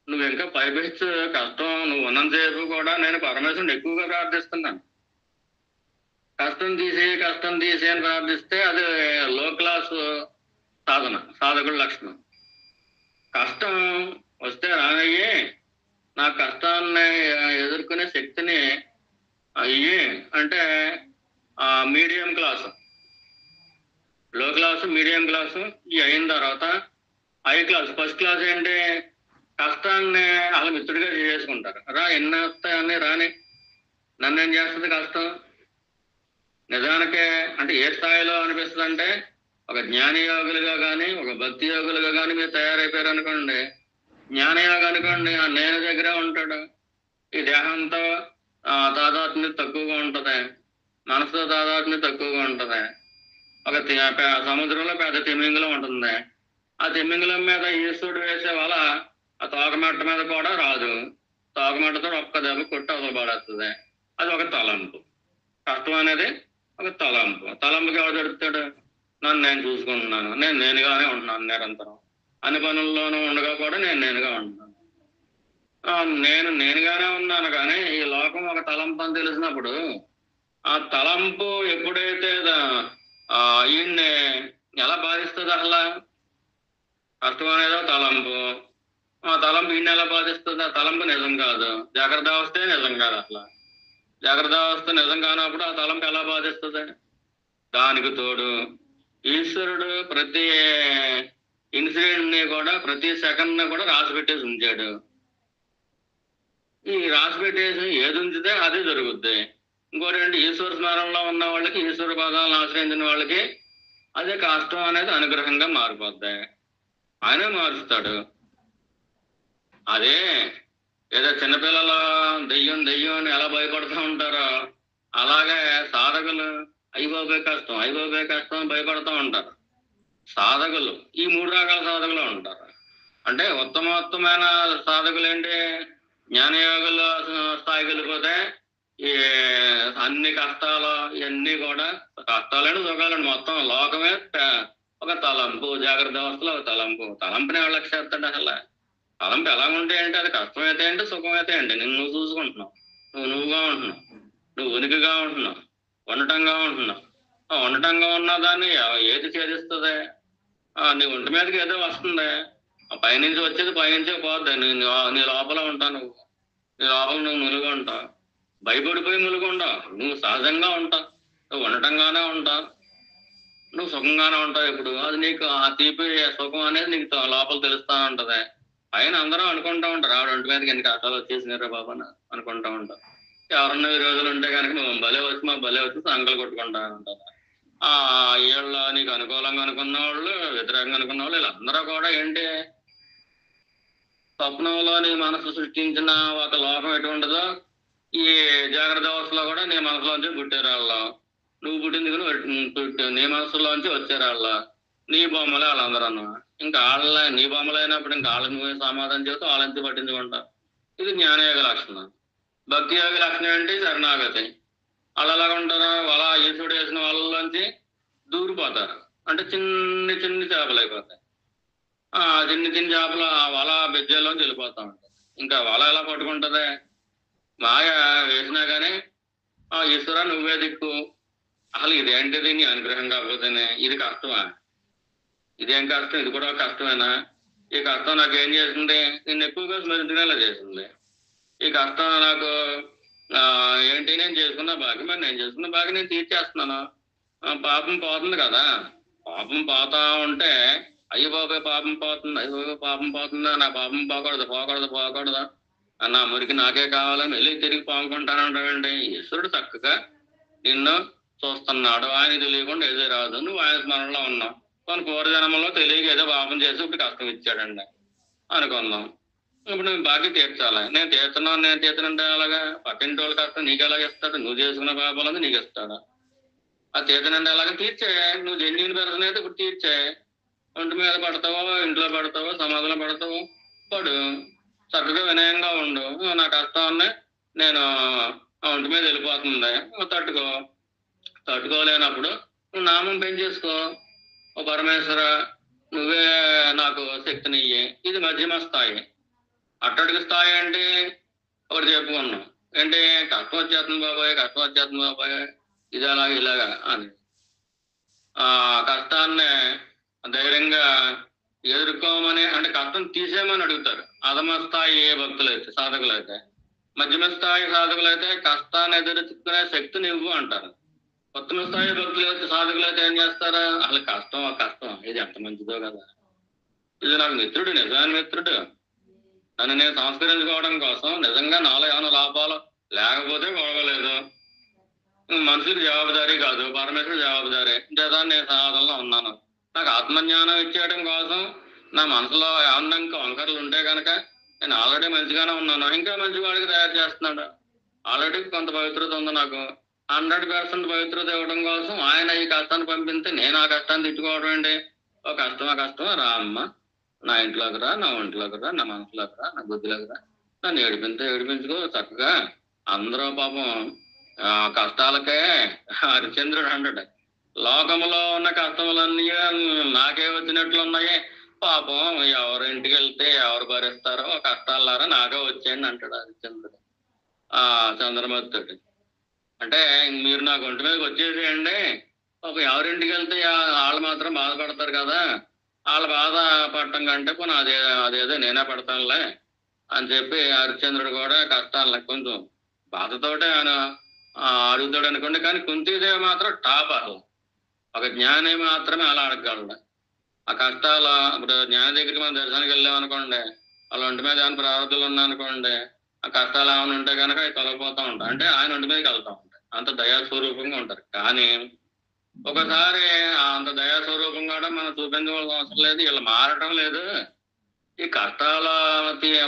నువ్వు ఇంకా పైపెచ్చు కష్టం నువ్వు ఉన్నంతసేపు కూడా నేను పరమేశ్వరుని ఎక్కువగా ప్రార్థిస్తున్నాను. కష్టం తీసి అని ప్రార్థిస్తే అది లో క్లాస్ సాధన, సాధకుల లక్షణం. కష్టం వస్తే రానయ్యి, నా కష్టాన్ని ఎదుర్కొనే శక్తిని అయ్యి అంటే మీడియం క్లాసు, లో క్లాసు, మీడియం క్లాసు ఈ అయిన తర్వాత హై క్లాస్. ఫస్ట్ క్లాస్ ఏంటి? కష్టాన్ని వాళ్ళ మిత్రుడిగా చేసుకుంటారు. ఎన్ని వస్తాయని రాని, నన్ను ఏం చేస్తుంది కష్టం? నిజానికే అంటే ఏ స్థాయిలో అనిపిస్తుంది అంటే, ఒక జ్ఞాని యోగులుగా కానీ ఒక భక్తి యోగులుగా కానీ మీరు తయారైపోయారు అనుకోండి, జ్ఞానయోగం అనుకోండి, ఆ నేను దగ్గర ఉంటాడు. ఈ దేహంతో తాదాత్మ్యం తక్కువగా ఉంటది, మనసుతో తాదాత్మ్యం తక్కువగా ఉంటది. ఒక సముద్రంలో పెద్ద తిమింగలం ఉంటుంది, ఆ తిమింగలం మీద ఈశ్వరుడు వేసే వల ఆ తోకమెట్ట మీద కూడా రాదు, తోకమెట్టతో ఒక్క దెబ్బ కొట్టి అవసరపడేస్తుంది. అది ఒక తలంపు. కష్టం అనేది ఒక తలంపుకి ఎవరు దొరుకుతాడు? నన్ను నేను చూసుకుంటున్నాను, నేనుగానే ఉంటున్నాను, నిరంతరం అన్ని పనుల్లోనూ ఉండగా కూడా నేనుగా ఉంటున్నాను. నేనుగానే ఉన్నాను, కానీ ఈ లోకం ఒక తలంపు అని తెలిసినప్పుడు ఆ తలంపు ఎప్పుడైతే ఈయన్ని ఎలా బాధిస్తుంది అసలు? కష్టం అనేదో తలంపు, ఆ తలంపు ఈయన్ని ఎలా బాధిస్తుంది? ఆ తలంపు నిజం కాదు, జాగ్రత్త అవస్థే నిజం కాదు. అసలు జాగ్రత్త అవస్థ నిజం కానప్పుడు ఆ తలంపు ఎలా బాధిస్తుంది? దానికి తోడు ఈశ్వరుడు ప్రతి ఇన్సిడెంట్ ని కూడా, ప్రతి సెకండ్ ని కూడా రాసి పెట్టేసి ఉంచాడు. ఈ రాసి పెట్టేసి ఏది ఉంచితే అదే జరుగుద్ది. ఇంకోటి ఏంటి, ఈశ్వర స్మరణలో ఉన్న వాళ్ళకి, ఈశ్వర పదాలను ఆశ్రయించిన వాళ్ళకి అదే కష్టం అనేది అనుగ్రహంగా మారిపోద్ది. ఆయనే మారుస్తాడు. అదే ఏదో చిన్నపిల్లలు దెయ్యం అని ఎలా భయపడుతూ ఉంటారో అలాగే సాధకులు అయిపోబే కష్టం భయపడుతూ ఉంటారు. సాధకులు ఈ 3 రకాల సాధకులు ఉంటారు. అంటే ఉత్తమోత్తమైన సాధకులు ఏంటి? జ్ఞానయోగుల స్థాయికి వెళ్ళిపోతే ఈ అన్ని కష్టాలు ఇవన్నీ కూడా, కష్టాలండి సుఖాలండి, మొత్తం లోకమే ఒక తలంపు, జాగ్రత్త అవస్థలో ఒక తలంపుని ఎవరు లక్ష్య చేస్తాడు అసలు? తలంపు ఎలా ఉంటే అంటే అది కష్టమైతే అంటే సుఖమైతే అంటే నువ్వు చూసుకుంటున్నావు, నువ్వుగా ఉంటున్నావు, నువ్వు ఉనికిగా ఉంటున్నావు, ఉండటంగా ఉంటున్నావు. ఆ ఉండటంగా ఉన్న దాన్ని ఏది ఛేదిస్తుంది? నీ ఒంటి మీదకి ఏదో వస్తుంది, ఆ పైనుంచి వచ్చేది పైనుంచే పోద్ది. నీ లోపల ఉంటావు, నీ లోపల నువ్వు ములుగు ఉంటావు. భయపడిపోయి ములుగు ఉండవు, నువ్వు సహజంగా ఉంటావు, నువ్వు ఉండటంగానే ఉంటావు, నువ్వు సుఖంగానే ఉంటావు. ఇప్పుడు అది నీకు ఆ తీపి సుఖం అనేది నీకు లోపల తెలుస్తా ఉంటది. పైన అందరూ అనుకుంటా ఉంటారు, ఆవిడ ఒంటి మీదకి ఎన్ని కష్టాలు వచ్చేసినారా బాబా అనుకుంటా ఉంటారు. ఎవరన్నా ఈ రోజులు ఉంటే కనుక నువ్వు భలే వచ్చి మా భలే వచ్చి సంకలు కొట్టుకుంటా ఉంటారు. ఆ వీళ్ళు నీకు అనుకూలంగా అనుకున్న వాళ్ళు, వ్యతిరేకంగా అనుకున్న వాళ్ళు, వీళ్ళందరూ కూడా ఏంటి, స్వప్నంలో నీ మనసు సృష్టించిన ఒక లోకం ఎటువంటిదో ఈ జాగ్రత్త అవస్థలో కూడా నీ మనసులోంచి పుట్టారు వాళ్ళు. నువ్వు పుట్టింది నీ మనసులోంచి వచ్చారు వాళ్ళ. నీ బొమ్మలే వాళ్ళందరూ. ఇంకా వాళ్ళ నీ బొమ్మలు అయినప్పుడు ఇంకా వాళ్ళకి నువ్వే సమాధానం చేస్తూ వాళ్ళంతా పట్టించుకుంటావు. ఇది జ్ఞానయోగ లక్షణం. భక్తి యోగ లక్షణం ఏంటి? శరణాగతి. వాళ్ళు ఎలాగ ఉంటారు? అలా ఈశ్వరుడు వేసిన వాళ్ళలోంచి దూరిపోతారు. అంటే చిన్ని చిన్ని చేపలు అయిపోతాయి. చిన్ని చిన్ని చేపలు ఆ వల బెజ్జల్లోంచి వెళ్ళిపోతా ఉంటాయి. ఇంకా వల ఎలా పట్టుకుంటది? మాయ వేసినా కానీ ఈశ్వర నువ్వే దిక్కు, అసలు ఇదేంటిది నీ అనుగ్రహం కాకపోతేనే, ఇది కష్టమా? ఇదేం కష్టం? ఇది కూడా కష్టమేనా? ఈ కష్టం నాకు ఏం చేసింది? నిన్ను ఎక్కువగా స్మరించుకునేలా చేసింది. ఈ కష్టం నాకు ఏంటి, నేను చేసుకున్న భాగ్యం, మరి నేను చేసుకున్న భాగ్యం నేను తీర్చేస్తున్నాను. పాపం పోతుంది కదా. పాపం పోతా ఉంటే అయ్యో బాబాయ్ పాపం పోతుంది, అయ్యో బాబాయ్ పాపం పోతుందా, నా పాపం పోకూడదా నా మురికి నాకే కావాలని వెళ్ళి తిరిగి పాముకుంటానంటావండి. ఈశ్వరుడు చక్కగా నిన్ను చూస్తున్నాడు. ఆయన తెలియకుండా ఏదో రాదు, నువ్వు ఆయన స్మరణలో ఉన్నావు. కొన్ని పూర్వజన్మలో తెలియక ఏదో పాపం చేసి ఇప్పుడు కష్టం ఇచ్చాడండి అనుకుందాం. ఇప్పుడు నువ్వు బాకీ తీర్చాలి. నేను తీర్చనంటే అలాగా పక్కింటి వాళ్ళు కష్టం నీకు ఎలాగ ఇస్తాడు? నువ్వు చేసుకున్న పాపాలని నీకు ఇస్తాడు. ఆ తీర్చనంటే అలాగే తీర్చే. నువ్వు జెన్యున్ పర్సన్ అయితే ఇప్పుడు తీర్చే. ఒంటి మీద పడతావో, ఇంట్లో పడతావో, సమాధిలో పడతావో పడు. చక్కగా వినయంగా ఉండు. నా కష్టాన్ని నేను ఒంటి మీద వెళ్ళిపోతుంది, తట్టుకోలేనప్పుడు నువ్వు నామం పెంచేసుకో. ఓ పరమేశ్వర నువ్వే నాకు శక్తినియ్యి. ఇది మధ్యమ స్థాయి. అట్టడికి స్థాయి అంటే ఒకటి చెప్పుకున్నాం ఏంటి, కష్టం వచ్చేస్తుంది బాబాయ్, ఇది అలాగా ఇలాగా అని ఆ కష్టాన్ని ధైర్యంగా ఎదుర్కోమని, అంటే కష్టం తీసేయమని అడుగుతారు అధమ స్థాయి భక్తులైతే, సాధకులైతే. మధ్యమ స్థాయి సాధకులైతే కష్టాన్ని ఎదుర్కొనే శక్తిని ఇవ్వు అంటారు. ఉత్తమ స్థాయి భక్తులైతే, సాధకులైతే ఏం చేస్తారు? అసలు కష్టం ఇది ఎంత మంచిదో కదా, ఇది నాకు మిత్రుడు, నిజమైన మిత్రుడు. నన్ను నేను సంస్కరించుకోవడం కోసం నిజంగా నాలో ఏమైనా లాభాలు లేకపోతే గొడవలేదు. మనుషులకు జవాబుదారీ కాదు, పరమేశ్వరుడు జవాబుదారీ. చేత నేను సనాతనలో ఉన్నాను. నాకు ఆత్మజ్ఞానం ఇచ్చేయడం కోసం నా మనసులో ఏమన్నా ఇంకా వంకరలు ఉంటే కనుక నేను ఆల్రెడీ మంచిగానే ఉన్నాను, ఇంకా మంచివాడికి తయారు చేస్తున్నాడు. ఆల్రెడీ కొంత పవిత్రత ఉంది నాకు. 100% పవిత్రత ఇవ్వడం కోసం ఆయన ఈ కష్టాన్ని పంపిస్తే నేను ఆ కష్టాన్ని తిట్టుకోవడం ఏంటి? ఓ కష్టమా రా అమ్మ, నా ఇంట్లోకి రా, నా ఒంట్లోకి రా, నా మనసులోకి రా, నా బుద్ధిలోకి రా, నన్ను ఏడిపించుకో చక్కగా. అందరూ పాపం కష్టాలకే హరిశ్చంద్రుడు అంటాడు, లోకంలో ఉన్న కష్టములన్నీ నాకే వచ్చినట్లున్నాయి, పాపం ఎవరింటికి వెళ్తే ఎవరు భరిస్తారో కష్టాలారా నాకే వచ్చేయండి అంటాడు హరిశ్చంద్రుడు చంద్రమతుడు. అంటే మీరు నాకు ఒంటి మీదకి వచ్చేసేయండి, పాపం ఎవరింటికి వెళ్తే వాళ్ళు మాత్రం బాధపడతారు కదా, వాళ్ళ బాధ పడటం కంటే పోనీ అదేదో నేనే పడతానులే అని చెప్పి హరిశ్చంద్రుడు కూడా కష్టాలని కొంచెం బాధతోటే ఆయన అడుగుతాడు అనుకోండి. కానీ కుంతీదేవి మాత్రం టాప్. అసలు ఒక జ్ఞాని మాత్రమే అలా అడగగలడు. ఆ కష్టాలు ఇప్పుడు జ్ఞాని దగ్గరికి మనం దర్శనానికి వెళ్ళాం అనుకోండి, వాళ్ళ ఒంటి మీద ఏమైనా ప్రారంభాలు ఉన్నాయనుకోండి, ఆ కష్టాలు ఏమైనా ఉంటే కనుక అవి తొలగిపోతూ ఉంటాయి. అంటే ఆయన ఒంటి మీదకి వెళ్తూ ఉంటాయి, అంత దయాస్వరూపంగా ఉంటారు. కానీ ఒకసారి అంత దయాస్వరూపంగా కూడా మనం చూపించవలసిన అవసరం లేదు, వీళ్ళు మారటం లేదు. ఈ కష్టాలు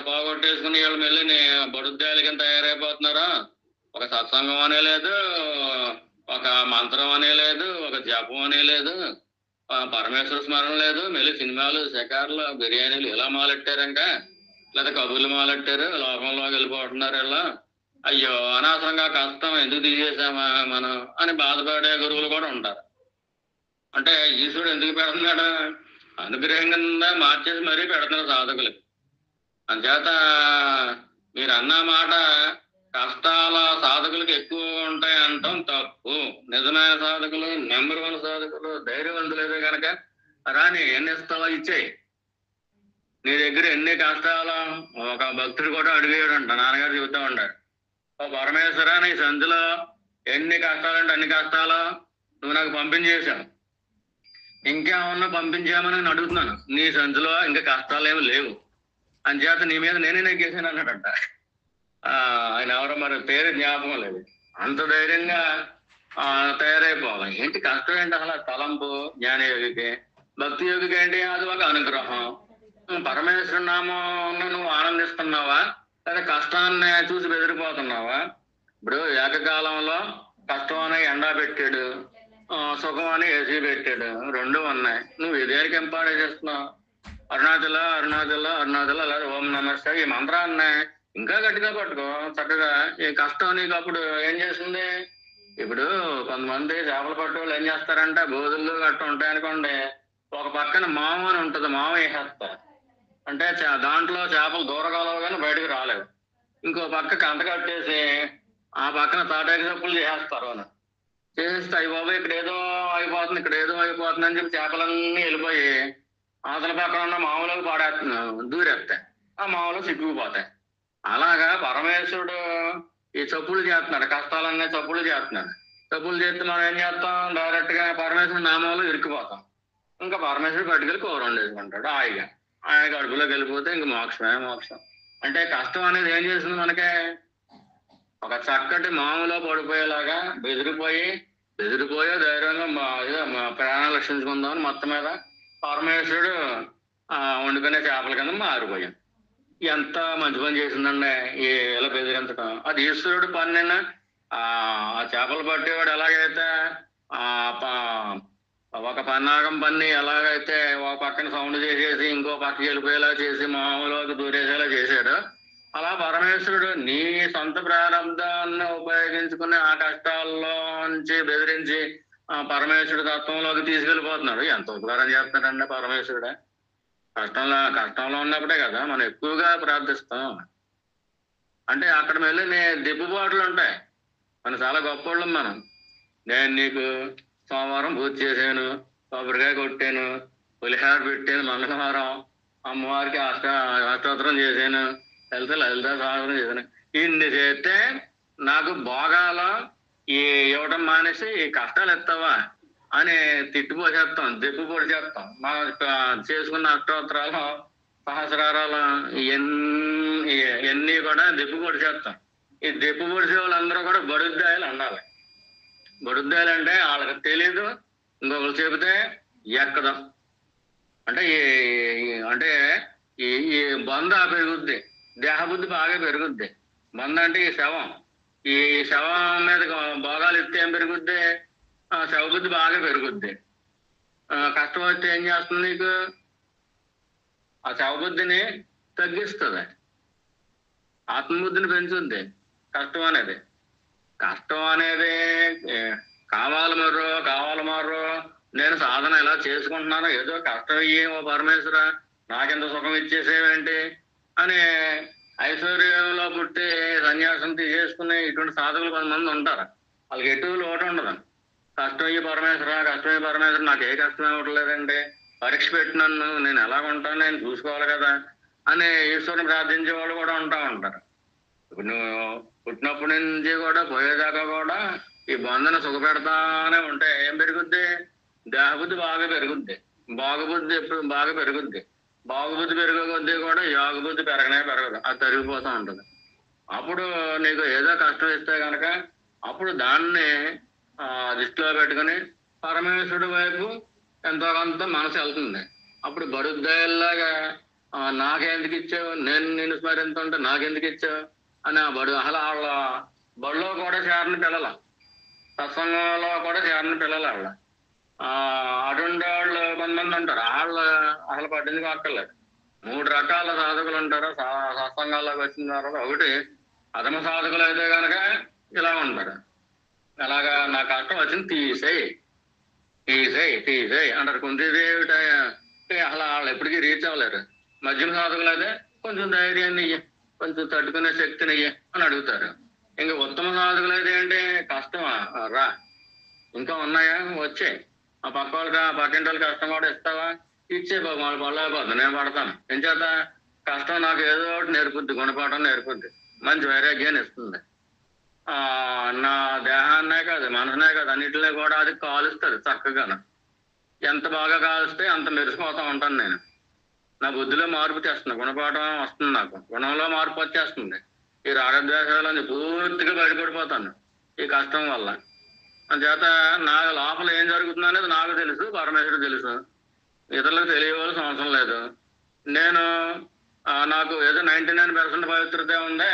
పోగొట్టేసుకుని వీళ్ళు మళ్ళీ బడుద్దాల కింద తయారైపోతున్నారా. ఒక సత్సంగం అనే లేదు, ఒక మంత్రం అనే లేదు, ఒక జపం అనే లేదు, పరమేశ్వర స్మరణ లేదు. మళ్ళీ సినిమాలు, షికార్లు, బిర్యానీలు ఇలా మొదలెట్టారు. ఇంకా లేదా కబుర్లు మొదలెట్టారు, లోకంలోకి వెళ్ళిపోతున్నారు. ఇలా అయ్యో అనవసరంగా కష్టం ఎందుకు తీసేసామా మనం అని బాధపడే గురువులు కూడా ఉంటారు. అంటే ఈశ్వరుడు ఎందుకు పెడుతున్నాడు? అనుగ్రహం కింద మార్చేసి మరీ పెడుతున్నారు సాధకులకి. అంచేత మీరు అన్న మాట కష్టాల సాధకులకు ఎక్కువ ఉంటాయి అంటాం తప్పు. నిజమైన సాధకులు, నెంబర్ 1 సాధకులు, ధైర్యవంతులేదే కనుక రాని ఎన్ని ఇస్తావో ఇచ్చేయి. నీ దగ్గర ఎన్ని కష్టాలు. ఒక భక్తుడు కూడా అడిగాడంట, నాన్నగారు చెబుతా ఉండారు, ఓ పరమేశ్వర నీ సంధిలో ఎన్ని కష్టాలంటే అన్ని కష్టాలు నువ్వు నాకు పంపించేశావు, ఇంకేమన్నా పంపించామని నేను అడుగుతున్నాను. నీ సంధిలో ఇంకా కష్టాలు ఏమి లేవు, అంచేత నీ మీద నేనే నెగ్గేసాను అన్నాడంట. ఆయన ఎవరో మరి పేరు జ్ఞాపకం లేదు. అంత ధైర్యంగా తయారైపోవాలి. ఏంటి కష్టం ఏంటి అసలు? తలంపు జ్ఞానయోగికి. భక్తి యోగికి ఏంటి? అది ఒక అనుగ్రహం. పరమేశ్వర నామం నువ్వు ఆనందిస్తున్నావా, లేదా కష్టాన్ని చూసి బెదిరిపోతున్నావా? ఇప్పుడు ఏకకాలంలో కష్టం అని ఎండా పెట్టాడు, సుఖం అని ఏసీ పెట్టాడు, రెండు ఉన్నాయి. నువ్వు దేనికి ఎంపాడే చేస్తున్నావు? అరుణాచల అరుణాచల అరుణాచల లేదా ఓం నమస్తే ఈ మంత్రాన్ని ఇంకా గట్టిగా పట్టుకో చక్కగా. ఈ కష్టం నీకు అప్పుడు ఏం చేస్తుంది? ఇప్పుడు కొంతమంది చేపలు పట్టు వాళ్ళు ఏం చేస్తారంటే బోధులు గట్ట ఉంటాయి అనుకోండి, ఒక పక్కన మామ అని ఉంటుంది, మామ వేసేస్తారు. అంటే దాంట్లో చేపలు దూరగలవు కానీ బయటకు రాలేవు. ఇంకో పక్క కంట కట్టేసి ఆ పక్కన తాటాకి చెప్పులు చేసేస్తారు. అని చేసేస్తే అయ్యి బాబు ఇక్కడ ఏదో అయిపోతుంది, ఇక్కడ ఏదో అయిపోతుంది అని చెప్పి చేపలన్నీ వెళ్ళిపోయి అవతల పక్కన ఉన్న మామూలుగా పాడేస్తున్నావు, దూరేస్తాయి. ఆ మామూలు సిక్కుపోతాయి. అలాగా పరమేశ్వరుడు ఈ చప్పులు చేస్తున్నాడు, కష్టాలన్నీ చప్పులు చేస్తున్నాడు. చప్పులు చేస్తే మనం ఏం చేస్తాం? డైరెక్ట్ గా పరమేశ్వరుడు నామంలో ఇరుక్కుపోతాం. ఇంకా పరమేశ్వరుడు పట్టుకెళ్ళి కూర వండేసుకుంటాడు హాయిగా. ఆయన కడుపులోకి వెళ్ళిపోతే ఇంక మోక్షమే మోక్షం. అంటే కష్టం అనేది ఏం చేస్తుంది మనకే? ఒక చక్కటి మామూలో పడిపోయేలాగా బెదిరిపోయే ధైర్యంగా ప్రాణాలు రక్షించుకుందామని మొత్తం మీద పరమేశ్వరుడు వండుకునే చేపల కింద మారిపోయాం. ఎంత మంచి పని చేసిందండి ఇలా బెదిరించడం. అది ఈశ్వరుడు పన్నెన్న. ఆ చేపలు పట్టేవాడు ఎలాగైతే ఒక పన్నాగం పన్ని ఎలాగైతే ఒక పక్కన సౌండ్ చేసేసి ఇంకో పక్కకి వెళ్ళిపోయేలా చేసి మామూలుగా దూరేసేలా చేశాడు, అలా పరమేశ్వరుడు నీ సొంత ప్రారంభాన్ని ఉపయోగించుకుని ఆ కష్టాల్లోంచి బెదిరించి పరమేశ్వరుడు తత్వంలోకి తీసుకెళ్ళిపోతున్నాడు. ఎంత ఉపకారం చేస్తున్నాడండి పరమేశ్వరుడు. కష్టంలో ఉన్నప్పుడే కదా మనం ఎక్కువగా ప్రార్థిస్తాం. అంటే అక్కడ వెళ్ళి దిబ్బుబాట్లు ఉంటాయి. మనం చాలా గొప్పవాళ్ళం. నేను నీకు సోమవారం పూజ చేశాను, కొబ్బరికాయ కొట్టాను, పులిహార పెట్టాను, మంగళవారం అమ్మవారికి అష్టోత్తరం చేశాను, లలిత సహస్రం చేశాను. ఇన్ని చేస్తే నాకు భోగాలు ఇవ్వడం మానేసి ఈ కష్టాలు ఎత్తావా అని తిట్టిపోసేస్తాం, దెబ్బ పొడి చేస్తాం. మనం చేసుకున్న అష్టోత్తరాలు సహస్రారాలు ఇవన్నీ కూడా దెబ్బ పొడి చేస్తాం. ఈ దెబ్బ పొడిసే వాళ్ళందరూ కూడా బడుద్దాయాలు అన్నారు. బడుద్దాయాలు అంటే వాళ్ళకి తెలీదు, ఇంకొకరు చెబితే ఎక్కదు. అంటే ఈ బంధ పెరుగుద్ది, దేహబుద్ధి బాగా పెరుగుద్ది. బంధ అంటే ఈ శవం మీద భోగాలు ఎత్తే ఏం పెరుగుద్ది? శవబుద్ధి బాగా పెరుగుద్ది. కష్టం వస్తే ఏం చేస్తుంది? నీకు ఆ శవబుద్ధిని తగ్గిస్తుంది, ఆత్మబుద్ధిని పెంచుద్ది. కష్టం అనేది కావాలి మర్రో నేను సాధన ఎలా చేసుకుంటున్నానో ఏదో కష్టం అయ్యేమో పరమేశ్వర నాకెంత సుఖం ఇచ్చేసేవేంటి అని ఐశ్వర్యంలో పుట్టి సన్యాసం తీసేసుకునే ఇటువంటి సాధకులు కొంతమంది ఉంటారు. వాళ్ళకి ఎటు లోటు ఉండదు. కష్టమయ్యి పరమేశ్వర నాకు ఏ కష్టం ఇవ్వట్లేదండి, పరీక్ష పెట్టినన్ను నేను ఎలా ఉంటాను, నేను చూసుకోవాలి కదా అని ఈశ్వరుని ప్రార్థించే వాళ్ళు కూడా ఉంటారు. ఇప్పుడు నువ్వు పుట్టినప్పటి నుంచి కూడా పోయేదాకా కూడా ఈ బంధన సుఖపెడతానే ఉంటే ఏం పెరుగుద్ది? దేహబుద్ధి బాగా పెరుగుద్ది, బాగుబుద్ధి ఎప్పుడు బాగా పెరుగుద్ది. బాగుబుద్ధి పెరిగే కొద్దీ కూడా యోగబుద్ధి పెరగదు, అది తరిగిపోతూ ఉంటుంది. అప్పుడు నీకు ఏదో కష్టం ఇస్తే కనుక అప్పుడు దాన్ని దృష్టిలో పెట్టుకుని పరమేశ్వరుడి వైపు ఎంతో కొంత మనసు వెళ్తుంది. అప్పుడు బడుద్దాయిల్లాగా నాకెందుకు ఇచ్చావు, నేను నిన్ను స్మరించుంటే నాకెందుకు ఇచ్చావు అని అసలు వాళ్ళ బడిలో కూడా చేరిన పిల్లలు, సత్సంగంలో కూడా చేరిన పిల్లలు వాళ్ళ అటువంటి వాళ్ళు కొంతమంది ఉంటారు. వాళ్ళు అసలు పట్టించుకో అక్కర్లేదు. 3 రకాల సాధకులు ఉంటారు సత్సంగాల్లోకి వచ్చిన తర్వాత. ఒకటి అధమ సాధకులు అయితే కనుక ఇలా ఉంటారు, అలాగా నా కష్టం వచ్చింది తీసేయి అంటారు. కుంతీదేవి అసలు వాళ్ళు ఎప్పటికీ రీచ్ అవ్వలేరు. మధ్యమ సాధకులు అయితే కొంచెం ధైర్యాన్ని ఇయ్యి, కొంచెం తట్టుకునే శక్తిని ఇయ్యి అని అడుగుతారు. ఇంకా ఉత్తమ సాధకులు అయితే ఏంటి, కష్టమా రా, ఇంకా ఉన్నాయా వచ్చే, ఆ పక్క వాళ్ళకి ఆ పక్కింటి వాళ్ళకి కష్టం కూడా ఇస్తావా, ఇచ్చే బాబు వాళ్ళు పడలేకపోతుంది, నేను పడతాను. ఏం చేత, కష్టం నాకు ఏదో ఒకటి నేర్పుద్ది, గుణపాఠం నేర్పుద్ది, మంచి వైరాగ్యాన్ని ఇస్తుంది. ఆ నా దేహాన్నే కాదు మనసునే కాదు అన్నిటిలో కూడా అది కాలుస్తుంది చక్కగా. ఎంత బాగా కాలుస్తే అంత మెరిసిపోతా ఉంటాను నేను. నా బుద్ధిలో మార్పు తెస్తుంది, గుణపాఠం వస్తుంది, నాకు గుణంలో మార్పు వచ్చేస్తుంది. ఈ రాగద్వేషాలని పూర్తిగా బయటపడిపోతాను ఈ కష్టం వల్ల. అందుచేత నా లోపల ఏం జరుగుతుంది అనేది నాకు తెలుసు, పరమేశ్వరుడు తెలుసు, ఇతరులకు తెలియవలసిన అవసరం లేదు. నేను నాకు ఏదో 99% పవిత్రత ఉంది,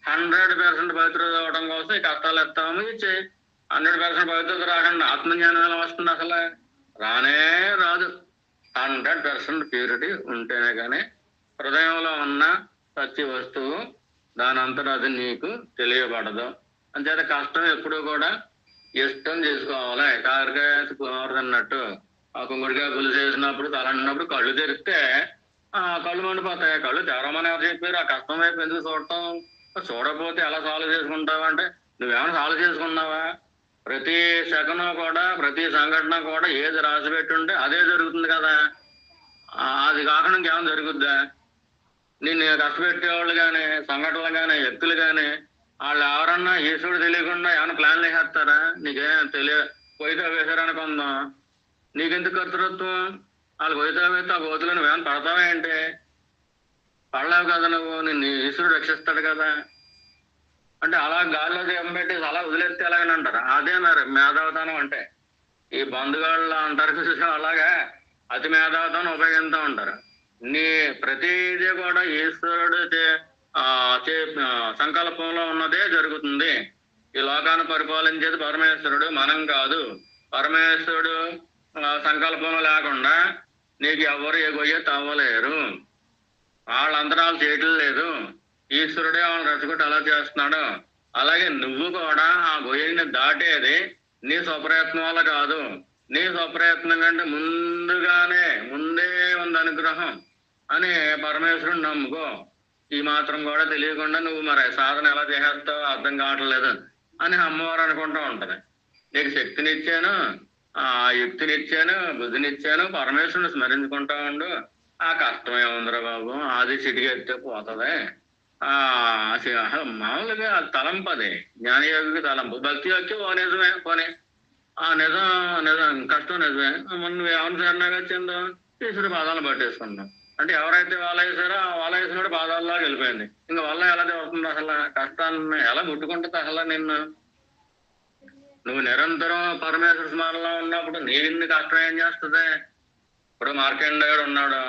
100% పవిత్రత అవడం కోసం ఈ కష్టాలు ఎత్తాము ఇచ్చి 100% పవిత్రత రాకుండా ఆత్మజ్ఞానం ఎలా వస్తుంది, అసలు రానే రాదు. 100% ప్యూరిటీ ఉంటేనే కానీ హృదయంలో ఉన్న ప్రతి వస్తువు దాని అంతటా అది నీకు తెలియబడదు. అంచేత కష్టం ఎప్పుడు కూడా ఇష్టం చేసుకోవాలి. కాకరకాయ కూరదన్నట్టు ఆ కుంకుడికాయ పులుసు వేసినప్పుడు తలన్నప్పుడు కళ్ళు తెరిస్తే కళ్ళు మండిపోతాయి. కళ్ళు తెరమని ఎవరు చెప్పారు? ఆ కష్టం వైపు ఎందుకు చూడటం? చూడకపోతే ఎలా సాల్వ్ చేసుకుంటావా అంటే, నువ్వేమైనా సాల్వ్ చేసుకున్నావా? ప్రతి సెకను కూడా ప్రతి సంఘటన కూడా ఏది రాసి పెట్టుంటే అదే జరుగుతుంది కదా. అది కాకుండా ఇంకేమైనా జరుగుద్దా? నిన్ను కష్టపెట్టేవాళ్ళు కానీ సంఘటనలు కానీ వ్యక్తులు కానీ వాళ్ళు ఎవరన్నా ఈశ్వరుడు తెలియకుండా ఏమైనా ప్లాన్లు వేసేస్తారా? నీకేం పోయితే వేశారనుకుందాం, నీకెందుకు కర్తృత్వం? వాళ్ళు పోయితే వేస్తే ఆ గోతులు నువ్వేమైనా పడతావా ఏంటి? పడలేవు కదా, నువ్వు నిన్ను ఈశ్వరుడు రక్షిస్తాడు కదా. అంటే అలా గాల్లో దీపం పెట్టేసి అలా వదిలేస్తే ఎలాగని అంటారు. అదేనారు మేధావతనం అంటే. ఈ బంధుగాళ్ళు అంటారు చూసా, అలాగా అతి మేధావతనం ఉపయోగిస్తూ ఉంటారు. నీ ప్రతిదీ కూడా ఈశ్వరుడు సంకల్పంలో ఉన్నదే జరుగుతుంది. ఈ లోకాన్ని పరిపాలించేది పరమేశ్వరుడు, మనం కాదు. పరమేశ్వరుడు సంకల్పంలో లేకుండా నీకు ఎవరు ఏ గొయ్య తవ్వలేరు, వాళ్ళ అంతరాలు చేయటం లేదు. ఈశ్వరుడే వాళ్ళని రచ్చగొట్టి అలా చేస్తున్నాడు. అలాగే నువ్వు కూడా ఆ గొయ్యని దాటేది నీ స్వప్రయత్నం వల్ల కాదు. నీ స్వప్రయత్నం కంటే ముందే ఉంది అనుగ్రహం అని పరమేశ్వరుడు నమ్ముకో. ఈ మాత్రం కూడా తెలియకుండా నువ్వు మరి సాధన ఎలా చేసేస్తావో అర్థం కావట్లేదు అని అమ్మవారు అనుకుంటూ ఉంటది. నీకు శక్తినిచ్చాను, యుక్తినిచ్చాను, బుద్ధినిచ్చాను, పరమేశ్వరుని స్మరించుకుంటా ఉండు. ఆ కష్టం ఏముందిరా బాబు, అది చిటికెత్తే పోతుంది. మామూలుగా తలంపది, జ్ఞానయోగికి తలంపు. భక్తి యొక్క ఓ నిజమే పోనీ, నిజం కష్టం నిజమే. నువ్వు ఎవరిని సరినాగా వచ్చిందో ఈశ్వరుడు పాదాలను పట్టేసుకున్నావు అంటే ఎవరైతే వాళ్ళ వేసారో ఆ వాళ్ళ వేసినప్పుడు పాదాల్లోకి వెళ్ళిపోయింది. ఇంకా వల్ల ఎలా జరుగుతుంది? అసలు కష్టాన్ని ఎలా ముట్టుకుంటుంది? అసలు నువ్వు నిరంతరం పరమేశ్వర స్మరణలో ఉన్నప్పుడు నీవిన్ని కష్టం ఏం చేస్తుంది? ఇప్పుడు మార్కండేయుడు ఉన్నాడు,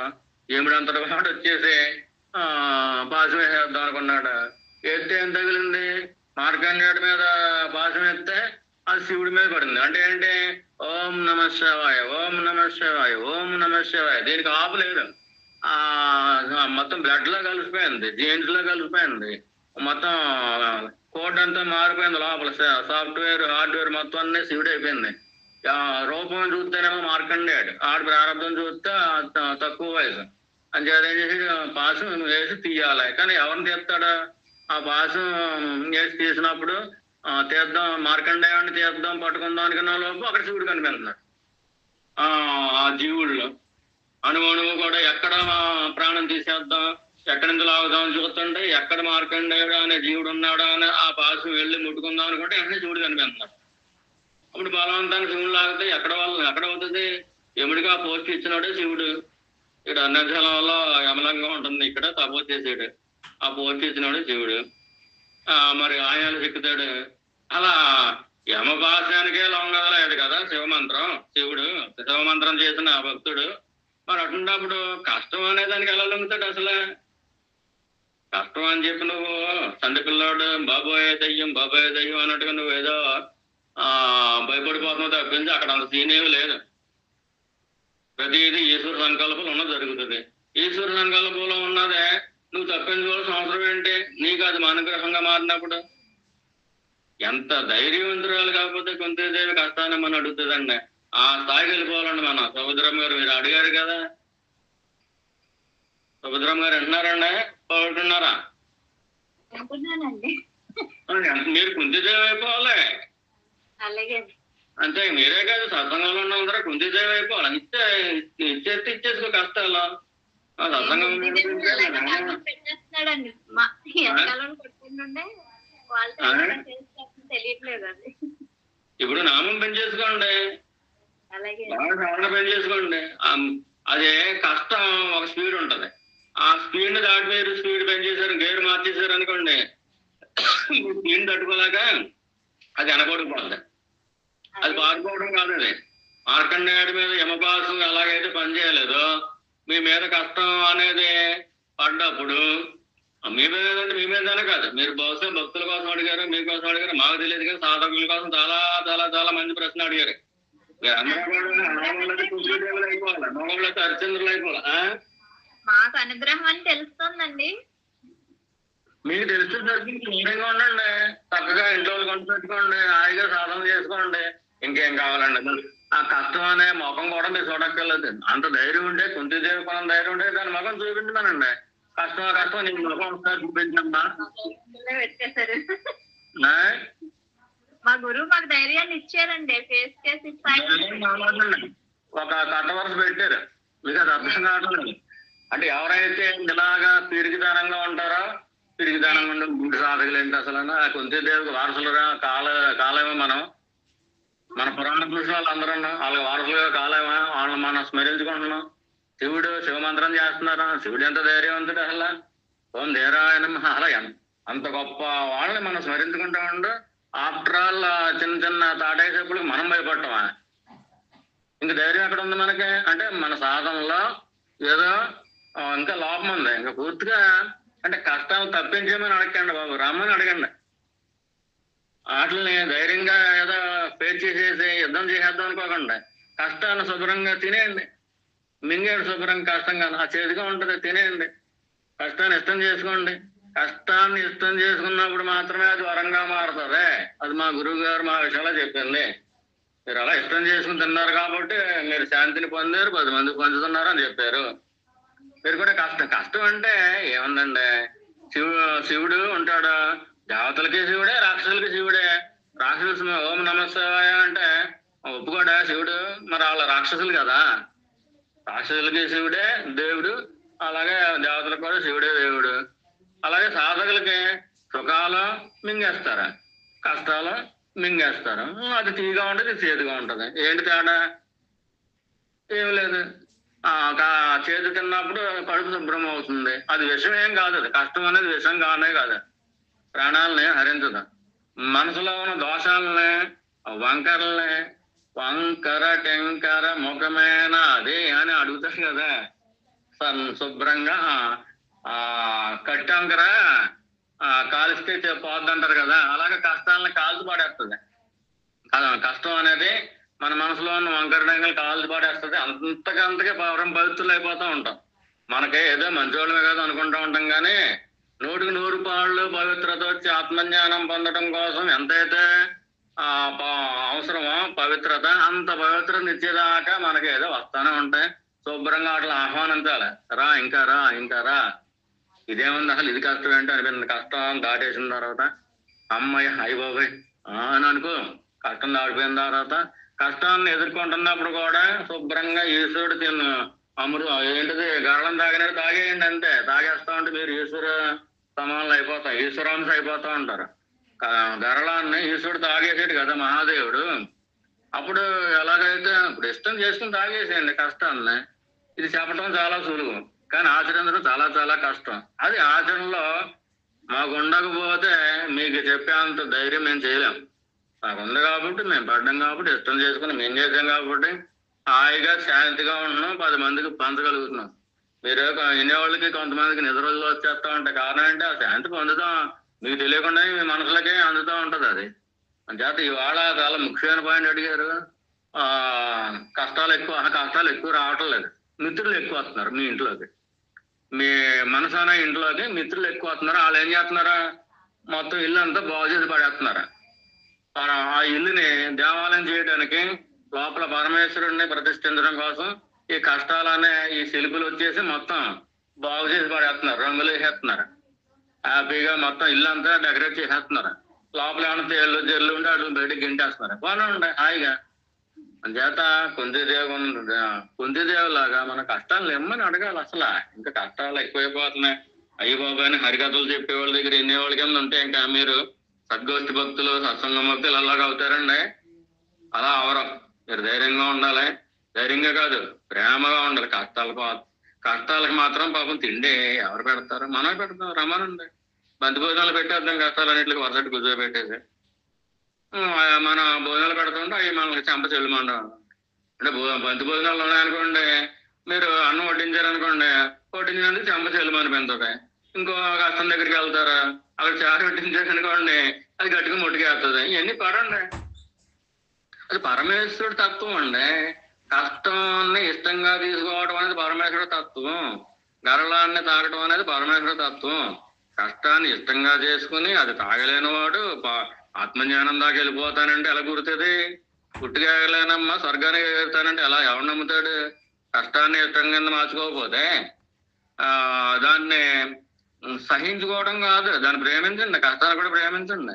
ఏమిడంతటి వాడు వచ్చేసి పాశం వేసేద్దాం అనుకున్నాడు. ఎత్తే ఏం తగిలింది? మార్కండేయుడి మీద పాశం ఎత్తే అది శివుడి మీద పడింది. అంటే ఏంటి? ఓం నమ శివాయ, ఓం నమ శివాయ, ఓం నమ శివాయ. దీనికి ఆపలేదు. మొత్తం బ్లడ్ లో కలిసిపోయింది, జీన్స్ లో కలిసిపోయింది, మొత్తం కోడ్ అంతా మారిపోయింది. లోపల సాఫ్ట్వేర్ హార్డ్వేర్ మొత్తం అన్నీ శివుడు అయిపోయింది. రూపం చూస్తేనేమో మార్కండేయుడు, ఆడు ప్రారంభం చూస్తే తక్కువ వయసు అని ఏం చేసి పాశం వేసి తీయాలి. కానీ ఎవరిని తీస్తాడు? ఆ పాశం వేసి తీసినప్పుడు తీద్దాం, మార్కండేయుడిని తీద్దాం పట్టుకుందాం అనుకున్న లోపు అక్కడ శివుడు కనిపిస్తున్నాడు. ఆ జీవుల్లో అణువు కూడా ఎక్కడ ప్రాణం తీసేద్దాం, ఎక్కడి నుంచి లాగుదాం చూస్తుంటే ఎక్కడ మార్కండేయుడు అనే జీవుడు ఉన్నాడా అని ఆ పాశం వెళ్ళి ముట్టుకుందాం అనుకుంటే వెంటనే శివుడు కనిపిస్తున్నాడు. అప్పుడు బలవంతానికి శివుడు లాగితే ఎక్కడ అవుతుంది? ఎముడికి ఆ పోస్ట్ ఇచ్చినాడే శివుడు. ఇక్కడ అన్నజలంలో యమలంగా ఉంటుంది, ఇక్కడ తపోజ్ చేసాడు, ఆ పోస్ట్ ఇచ్చినాడు శివుడు. మరి ఆయాలు చిక్కుతాడు. అలా యమభాష్యానికే లొంగదలేదు కదా శివమంత్రం. శివమంత్రం చేసిన ఆ భక్తుడు మరి అటుండప్పుడు కష్టం అనే దానికి ఎలా లొంగుతాడు? అసలు కష్టం అని చెప్పి నువ్వు సండి పిల్లాడు బాబోయే దయ్యం అన్నట్టుగా నువ్వు ఏదో భయపడిపోతున్నావు తప్పించి అక్కడ అంత సీనేవి లేదు. ప్రతిదీ ఈశ్వర సంకల్పంలో ఉన్నది జరుగుతుంది. ఈశ్వర సంకల్పంలో ఉన్నదే నువ్వు తప్పించుకోవాల్సిన అవసరం ఏంటి? నీకు అది అనుగ్రహంగా మారినప్పుడు ఎంత ధైర్యవంతురాలు కాకపోతే కుంతీదేవి కష్టాన్ని మనం అడుగుతుందండి. ఆ స్థాయికి వెళ్ళిపోవాలండి మనం. సుభద్రమ్మ గారు మీరు అడిగారు కదా, సుభద్రమ్మ గారు అంటున్నారండి, పోగొట్టున్నారా? అనుకున్నానండి. మీరు కుంతిదేవి అయిపోవాలి. అలాగే అంతే, మీరే కాదు సత్సంగంలో ఉన్న అందరూ కుంతిదేవి అయిపోవాలి. ఇచ్చేసుకో కష్టాలు. సత్సంగం పెట్టేస్తున్నాడండి. మా ఎంతకాలం కొట్టుకుంటుండే వాళ్ళతో తెలియట్లేదు అది. ఇప్పుడు నామం పెంచేసుకోండి, అలాగే బాగా సాధన పెంచేసుకోండి. అదే కష్టం ఒక స్పీడ్ ఉంటది. ఆ స్పీడ్ ని దాటి మీరు స్పీడ్ పెంచేశారు, గేర్ మార్చేశారు అనుకోండి, స్పీడ్ తట్టుకోలేక అది అనకూడకపోతుంది. అది పారిపోవడం కాదు. అది మార్కండేయుడి మీద యమపాసు ఎలాగైతే పనిచేయలేదో మీ మీద కష్టం అనేది పడ్డప్పుడు మీ మీద మీ మీదనే కాదు, మీరు బహుశా భక్తుల కోసం అడిగారు, మీకోసం అడిగారు, మాకు తెలియదు కానీ సాధకుల కోసం చాలా చాలా చాలా మంది ప్రశ్న అడిగారు. మీరు అందరూ కూడా ఆడవాళ్ళకి కుంకుదేవులు అయిపోవాలి, మగవాళ్ళకి హరిచంద్రులు అయిపోవాలి. మాకు అనుగ్రహం అని తెలుస్తుందండి. మీకు తెలిసేసరికి ధైర్యంగా ఉండండి, చక్కగా ఇంట్లో కొంట పెట్టుకోండి, హాయిగా సాధన చేసుకోండి. ఇంకేం కావాలండి? ఆ కష్టం అనే ముఖం కూడా మీరు చూడక్కర్లేదు. అంత ధైర్యం ఉంటే, కుంతిదేవి కొనం ధైర్యం ఉంటే దాని ముఖం చూపించమనండి. కష్టం నీకు ముఖం ఒకసారి చూపించమ్మా. పెట్టేశారు. మా గురువు మాకు ధైర్యాన్ని ఇచ్చారండి. ఫేస్ చేసి ఒక కట్ట వరుస పెట్టారు, మీకు అది అర్థం కావట్లేదు. అంటే ఎవరైతే ఇలాగా పిరికితనంగా ఉంటారో, పిరికితనంగా ఉండే గుడి సాధకులు ఏంటి అసలు? కుంతిదేవికి వారసులుగా కాలేమో మన పురాణ పురుషులు వాళ్ళందరూ వాళ్ళకి వారసులుగా కాలేమా? వాళ్ళని మనం స్మరించుకుంటున్నాం. శివుడు శివమంత్రం చేస్తున్నారు. శివుడు ఎంత ధైర్యవంతుడు అసలు! ఓం ధీరాయనం. అలా అంత గొప్ప వాళ్ళని మనం స్మరించుకుంటా ఉండు. ఆఫ్టర్ ఆల్ చిన్న చిన్న తాటేసేపుడు మనం భయపడటమా? ఇంక ధైర్యం ఎక్కడ ఉంది మనకి? అంటే మన సాధనలో ఏదో ఇంకా లోపం ఉంది. ఇంకా పూర్తిగా అంటే కష్టాలు తప్పించేమని అడగండి బాబు, రమ్మని అడగండి. వాటిని ధైర్యంగా ఏదో ఫేస్ చేసేసి యుద్ధం చేసేద్దాం అనుకోకండి. కష్టాన్ని శుభ్రంగా తినేయండి, మింగేడు శుభ్రంగా. కష్టంగా ఆ చేతిగా ఉంటుంది, తినేయండి. కష్టాన్ని ఇష్టం చేసుకోండి. కష్టాన్ని ఇష్టం చేసుకున్నప్పుడు మాత్రమే అది వరంగా మారుతుంది. అది మా గురువు గారు మా విషయంలో చెప్పింది. మీరు అలా ఇష్టం చేసుకుని తిన్నారు కాబట్టి మీరు శాంతిని పొందారు, 10 మందికి పంచుతున్నారు అని చెప్పారు. మీరు కూడా కష్టం అంటే ఏముందండి? శివుడు ఉంటాడు, దేవతలకి శివుడే, రాక్షసులకి శివుడే. రాక్షసులు ఓం నమశివాయ అంటే ఒప్పుకోడా శివుడు? మరి వాళ్ళ రాక్షసులు కదా. రాక్షసులకి శివుడే దేవుడు, అలాగే దేవతలకు కూడా శివుడే దేవుడు. అలాగే సాధకులకి సుఖాలు మింగేస్తారు, కష్టాలు మింగేస్తారు. అది తీగా ఉంటుంది, చేదుగా ఉంటుంది. ఏంటి తేడా? ఏం లేదు. చేదు తిన్నప్పుడు కడుపు శుభ్రం అవుతుంది. అది విషం ఏం కాదు. అది కష్టం అనేది విషం కానే కాదు, ప్రాణాలని హరించదు. మనసులో ఉన్న దోషాలని, వంకరల్ని, వంకర టెంకర ముఖమేనా అది అని అడుగుతారు కదా. శుభ్రంగా కట్టంకర కాలిస్తే పోద్దంటారు కదా. అలాగే కష్టాలను కాల్చి పడేస్తుంది. కష్టం అనేది మన మనసులో ఉన్న వంకర టెంకలు కాల్చి పడేస్తుంది. అంతకంతకే పవిత్రులు అయిపోతూ ఉంటాం. మనకే ఏదో మంచివాళ్ళమే కదా అనుకుంటూ ఉంటాం. కానీ 100కి 100 పాళ్ళు పవిత్రత వచ్చి ఆత్మజ్ఞానం పొందడం కోసం ఎంతైతే అవసరమో పవిత్రత, అంత పవిత్రత ఇచ్చేదాకా మనకి ఏదో వస్తానే ఉంటాయి. శుభ్రంగా అట్లా ఆహ్వానించాలి. రా, ఇంకా రా, ఇంకా రా. ఇదేముంది అసలు, ఇది కష్టం ఏంటో అనిపించింది. కష్టం దాటేసిన తర్వాత అమ్మాయి అయిపోయి అని అనుకో. కష్టం దాటిపోయిన తర్వాత కష్టాన్ని ఎదుర్కొంటున్నప్పుడు కూడా శుభ్రంగా ఈశ్వరుడు ఏంటిది గరళం తాగినట్టు తాగేయండి. అంతే, తాగేస్తా ఉంటే మీరు ఈశ్వర సమానులు అయిపోతాం, ఈశ్వరాంశ అయిపోతా ఉంటారు. గరళాన్ని ఈశ్వరుడు తాగేసాడు కదా మహాదేవుడు. అప్పుడు ఎలాగైతే ఇప్పుడు ఇష్టం చేసుకుని తాగేసేయండి కష్టాన్ని. ఇది చెప్పడం చాలా సులువు, కానీ ఆచరించడం చాలా చాలా కష్టం. అది ఆచరణలో మాకు ఉండకపోతే మీకు చెప్పేంత ధైర్యం మేము చేయలేం. మాకు ఉంది కాబట్టి మేము పడ్డాం, కాబట్టి ఇష్టం చేసుకుని మేము చేసాం కాబట్టి హాయిగా శాంతిగా ఉంటున్నాం, 10 మందికి పంచగలుగుతున్నాం. మీరు వినేవాళ్ళకి కొంతమందికి నిద్రలో వచ్చేస్తా ఉంటాయి. కారణం అంటే ఆ శాంతి పొందుతాం, మీకు తెలియకుండా మీ మనసులకే అందుతూ ఉంటది. అది అంచేత ఇవాళ చాలా ముఖ్యమైన పాయింట్ అడిగారు. కష్టాలు ఎక్కువ రావటం లేదు, మిత్రులు ఎక్కువ వస్తున్నారు మీ ఇంట్లోకి. మీ మనసు అనే ఇంట్లోకి మిత్రులు ఎక్కువ వస్తున్నారు. వాళ్ళు ఏం చేస్తున్నారా, మొత్తం ఇల్లు అంతా బాగు చేసి పడేస్తున్నారు. ఆ ఇల్లుని దేవాలయం చేయడానికి, లోపల పరమేశ్వరుడిని ప్రతిష్ఠించడం కోసం ఈ కష్టాలనే ఈ శిల్పులు వచ్చేసి మొత్తం బాగు చేసి పడేస్తున్నారు, రంగులు వేసేస్తున్నారు, హ్యాపీగా మొత్తం ఇల్లు అంతా డెకరేట్ చేసేస్తున్నారు. లోపల ఏమైనా తేళ్ళు జల్లు ఉంటే అటు బయటకి గింటేస్తున్నారు. బాగానే ఉండే హాయిగా. అంచేత కుంతిదేవి లాగా మన కష్టాలు ఇమ్మని అడగాలి అసలు. ఇంకా కష్టాలు ఎక్కువైపోతున్నాయి. అయ్యి బాబాయ్ అని హరికథలు చెప్పేవాళ్ళ దగ్గర వినేవాళ్ళ కింద ఉంటే ఇంకా మీరు సద్గోష్ఠి భక్తులు, సత్సంగ భక్తులు అలాగా అవుతారండి. అలా అవరం. మీరు ధైర్యంగా ఉండాలి. ధైర్యంగా కాదు, ప్రేమగా ఉండాలి. కష్టాలకు మాత్రం పాపం తిండి ఎవరు పెడతారు? మనమే పెడతాం. రమ్మనండి, బంతి భోజనాలు పెట్టేద్దాం. కష్టాలన్నింటికి వరసటి కూర్చోబెట్టేసి మన భోజనాలు పెడుతుంటే అవి మనకి చెంప చెల్లుమండం. అంటే బంతి భోజనాలు ఉన్నాయనుకోండి, మీరు అన్నం వడ్డించారనుకోండి, వడ్డించినందుకు చెంప చెల్లుమని పెంచుతాయి. ఇంకో కష్టం దగ్గరికి వెళ్తారా, అక్కడ చారు వడ్డించారనుకోండి, అది గట్టిగా ముట్టుకేస్తుంది. ఇవన్నీ పడండి. అది పరమేశ్వరుడు తత్వం అండి. కష్టాన్ని ఇష్టంగా తీసుకోవడం అనేది పరమేశ్వరుడు తత్వం. గరళాన్ని తాగడం అనేది పరమేశ్వరుడు తత్వం. కష్టాన్ని ఇష్టంగా చేసుకుని అది తాగలేని వాడు ఆత్మజ్ఞానం దాకా వెళ్ళిపోతానంటే ఎలా గుర్తుంది? పుట్టుకేగలేనమ్మా స్వర్గానికి ఎగురుతానంటే ఎలా ఎవరు నమ్ముతాడు? కష్టాన్ని ఇష్టం కింద మార్చుకోకపోతే దాన్ని సహించుకోవడం కాదు, దాన్ని ప్రేమించండి. కష్టాలు కూడా ప్రేమించండి.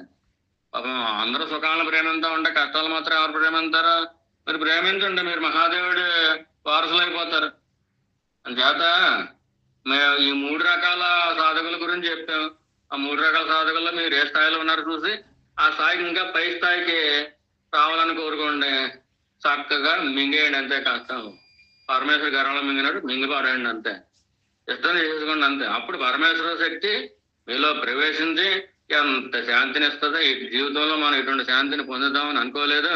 పాపం అందరూ సుఖాలను ప్రేమిస్తా ఉంటే కష్టాలు మాత్రం ఎవరు ప్రేమిస్తారా? మీరు ప్రేమించండి, మీరు మహాదేవుడి వారసులు అయిపోతారు. అంచేత మేము ఈ 3 రకాల సాధకుల గురించి చెప్పాం. ఆ 3 రకాల సాధకుల్లో మీరు ఏ స్థాయిలో ఉన్నారో చూసి ఆ స్థాయికి ఇంకా పై స్థాయికి రావాలని కోరుకోండి. చక్కగా మింగేయండి అంతే. కష్టం పరమేశ్వర గర్వంలో మింగినట్టు మింగిపాడండి అంతే. ఇష్టం చేసుకోండి అంతే. అప్పుడు పరమేశ్వర శక్తి మీలో ప్రవేశించి ఎంత శాంతిని ఇస్తుందో. ఈ జీవితంలో మనం ఇటువంటి శాంతిని పొందుదామని అనుకోలేదు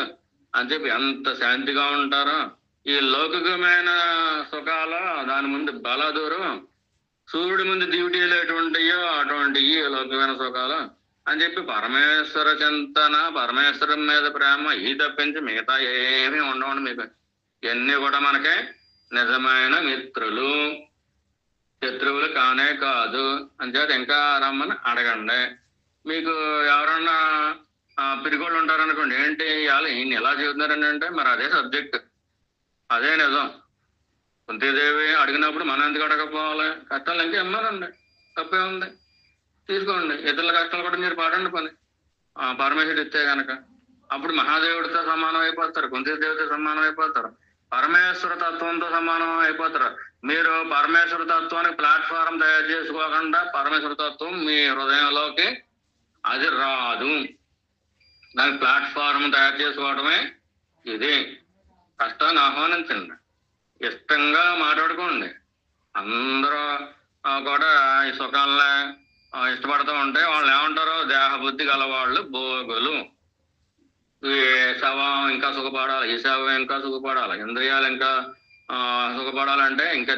అని చెప్పి ఎంత శాంతిగా ఉంటారో. ఈ లౌకికమైన సుఖాలు దాని ముందు బలదూరం. సూర్యుడి ముందు డ్యూటీలు ఎటువంటియో అటువంటి ఈ లౌకికమైన సుఖాలు అని చెప్పి పరమేశ్వర చింతన, పరమేశ్వరం మీద ప్రేమ ఈ తప్పించి మిగతా ఏమీ ఉండవండి మీకు. ఇవన్నీ కూడా మనకే నిజమైన మిత్రులు, శత్రువులు కానే కాదు. అంచేత ఇంకా రమ్మని అడగండి. మీకు ఎవరన్నా పిరిగోళ్ళు ఉంటారనుకోండి, ఏంటి ఈయన ఎలా చెబుతున్నారని అంటే మరి అదే సబ్జెక్ట్, అదే నిజం. కుంతీదేవి అడిగినప్పుడు మనం ఎందుకు అడగపోవాలి? కష్టాలు ఇంకా ఇమ్మానండి, తప్పే ఉంది, తీసుకోండి. ఇతరుల కష్టాలు కూడా మీరు పడండి పని పరమేశ్వరుడు ఇస్తే కనుక. అప్పుడు మహాదేవుడితో సమానం అయిపోతారు, కుంతీదేవితో సమానం అయిపోతారు, పరమేశ్వర తత్వంతో సమానం అయిపోతారు. మీరు పరమేశ్వర తత్వానికి ప్లాట్ఫారం తయారు చేసుకోకుండా పరమేశ్వర తత్వం మీ హృదయంలోకి అది రాదు. దానికి ప్లాట్ఫారం తయారు చేసుకోవడమే ఇది. కష్టాన్ని ఆహ్వానించండి, ఇష్టంగా మాట్లాడుకోండి. అందరూ కూడా ఈ సుఖాలని ఇష్టపడుతూ ఉంటే వాళ్ళు ఏమంటారు? దేహబుద్ధి గలవాళ్ళు భోగులు. ఈ శవం ఇంకా సుఖపడాలి, ఈ శవం ఇంకా సుఖపడాలి, ఇంద్రియాలు ఇంకా సుఖపడాలంటే ఇంకా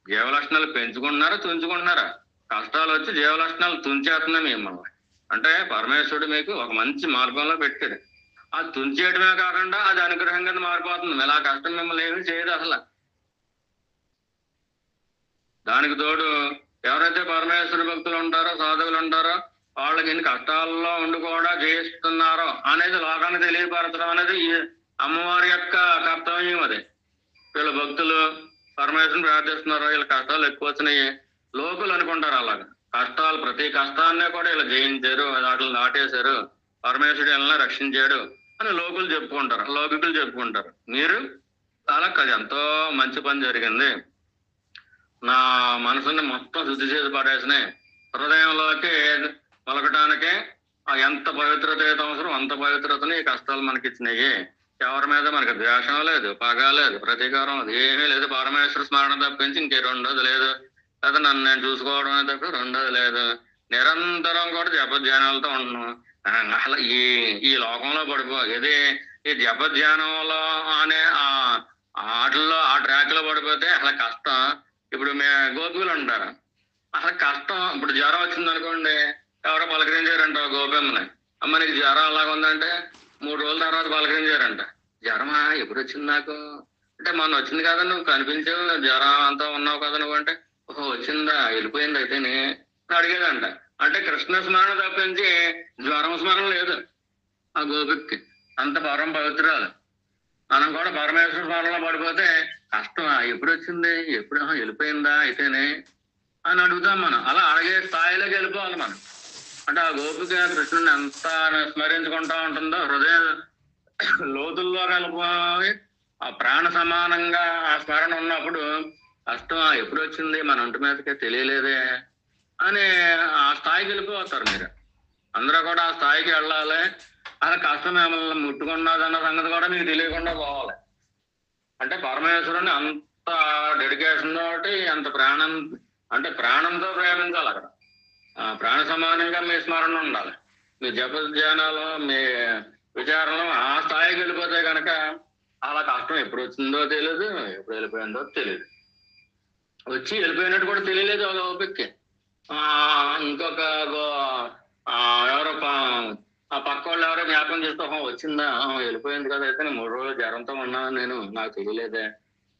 జీవలక్షణాలు పెంచుకుంటున్నారా తుంచుకుంటున్నారా? కష్టాలు వచ్చి జీవలక్షణాలు తుంచేస్తున్నాయి మిమ్మల్ని. అంటే పరమేశ్వరుడు మీకు ఒక మంచి మార్గంలో పెట్టాడు. అది తుంచేయడమే కాకుండా అది అనుగ్రహం కింద మారిపోతుంది. ఇలా కష్టం మిమ్మల్ని ఏమీ చేయదు అసలు. దానికి తోడు ఎవరైతే పరమేశ్వర భక్తులు ఉంటారో, సాధువులు ఉంటారో, వాళ్ళకి ఇన్ని కష్టాల్లో ఉండి కూడా జయిస్తున్నారో అనేది లోకాన్ని తెలియపరచడం అనేది అమ్మవారి యొక్క కర్తవ్యం. అది వీళ్ళ భక్తులు పరమేశ్వరుని ప్రార్థిస్తున్నారో వీళ్ళ కష్టాలు ఎక్కువ వచ్చినాయి లోకులు అనుకుంటారు. అలాగా కష్టాలు ప్రతి కష్టాన్నే కూడా ఇలా జయించారు, వాటిని దాటేశారు, పరమేశ్వరుడు ఇలా రక్షించాడు అని లోకులు చెప్పుకుంటారు, లౌకికులు చెప్పుకుంటారు. మీరు అలా కాదు, ఎంతో మంచి పని జరిగింది, నా మనసుని మొత్తం శుద్ధి చేసి పడేసినాయి, హృదయంలోకి పలకటానికే ఎంత పవిత్రత అయితే అవసరం అంత పవిత్రతని ఈ కష్టాలు మనకి ఇచ్చినాయి. ఎవరి మీద మనకి ద్వేషం లేదు, పగ లేదు, ప్రతీకారం లేదు, ఏమీ లేదు. పరమేశ్వర స్మరణ తప్పించి ఇంకే రెండోది లేదు. లేదా నన్ను నేను చూసుకోవడం తప్ప రెండోది లేదు. నిరంతరం కూడా జపధ్యానాలతో ఉంటున్నాం. అసలు ఈ లోకంలో పడిపోయేది ఈ జపధ్యానంలో అనే ఆటల్లో ఆ ట్రాక్ లో పడిపోతే అసలు కష్టం. ఇప్పుడు గోపికలు ఉంటారు, అసలు కష్టం. ఇప్పుడు జ్వరం వచ్చింది అనుకోండి, ఎవరో పలకరించారంట గోపమ్మని, అమ్మ నీకు జ్వరం అలాగ ఉందంటే 3 రోజుల తర్వాత పలకరించారంట. జ్వరమా? ఎప్పుడు వచ్చింది నాకు అంటే మొన్న వచ్చింది కదా, నువ్వు కనిపించావు, జ్వరం అంతా ఉన్నావు కదా నువ్వు అంటే, ఓహో వచ్చిందా, వెళ్ళిపోయింది అయితే అడిగేదంట. అంటే కృష్ణ స్మరణ తప్పించి జ్వరం స్మరణ లేదు ఆ గోపికి. అంత పరమ పవిత్రాలు. మనం కూడా పరమేశ్వర స్మరణలో పడిపోతే కష్టం. ఎప్పుడు వచ్చింది, ఎప్పుడు వెళ్ళిపోయిందా అయితేనే అని అడుగుతాం మనం. అలా అడిగే స్థాయిలోకి వెళ్ళిపోవాలి మనం. అంటే ఆ గోపిక కృష్ణుని ఎంత స్మరించుకుంటా ఉంటుందో హృదయ లోతుల్లో కలిపోయి ఆ ప్రాణ సమానంగా ఆ స్మరణ ఉన్నప్పుడు కష్టం ఎప్పుడు వచ్చింది మన ఒంటి మీదకే తెలియలేదే అని ఆ స్థాయికి వెళ్ళిపోతారు మీరు. అందరూ కూడా ఆ స్థాయికి వెళ్ళాలి. అలా కష్టం మిమ్మల్ని ముట్టుకున్నదన్న సంగతి కూడా మీకు తెలియకుండా పోవాలి. అంటే పరమేశ్వరుని అంత డెడికేషన్ తోటి అంత ప్రాణం, అంటే ప్రాణంతో ప్రేమించాలి అక్కడ. ప్రాణ సమానంగా మీ స్మరణ ఉండాలి. మీ జప ధ్యానాలు, మీ విచారణలు ఆ స్థాయికి వెళ్ళిపోతే కనుక అలా కష్టం ఎప్పుడు వచ్చిందో తెలియదు, ఎప్పుడు వెళ్ళిపోయిందో తెలియదు. వచ్చి వెళ్ళిపోయినట్టు కూడా తెలియలేదు ఒక ఓపిక్కి. ఇంకొక ఎవరో ఆ పక్క వాళ్ళు ఎవరో జ్ఞాపకం చేస్తే వచ్చిందా, వెళ్ళిపోయింది కదా, అయితే నేను 3 రోజులు జ్వరంతో ఉన్నాను, నేను నాకు తెలియలేదే,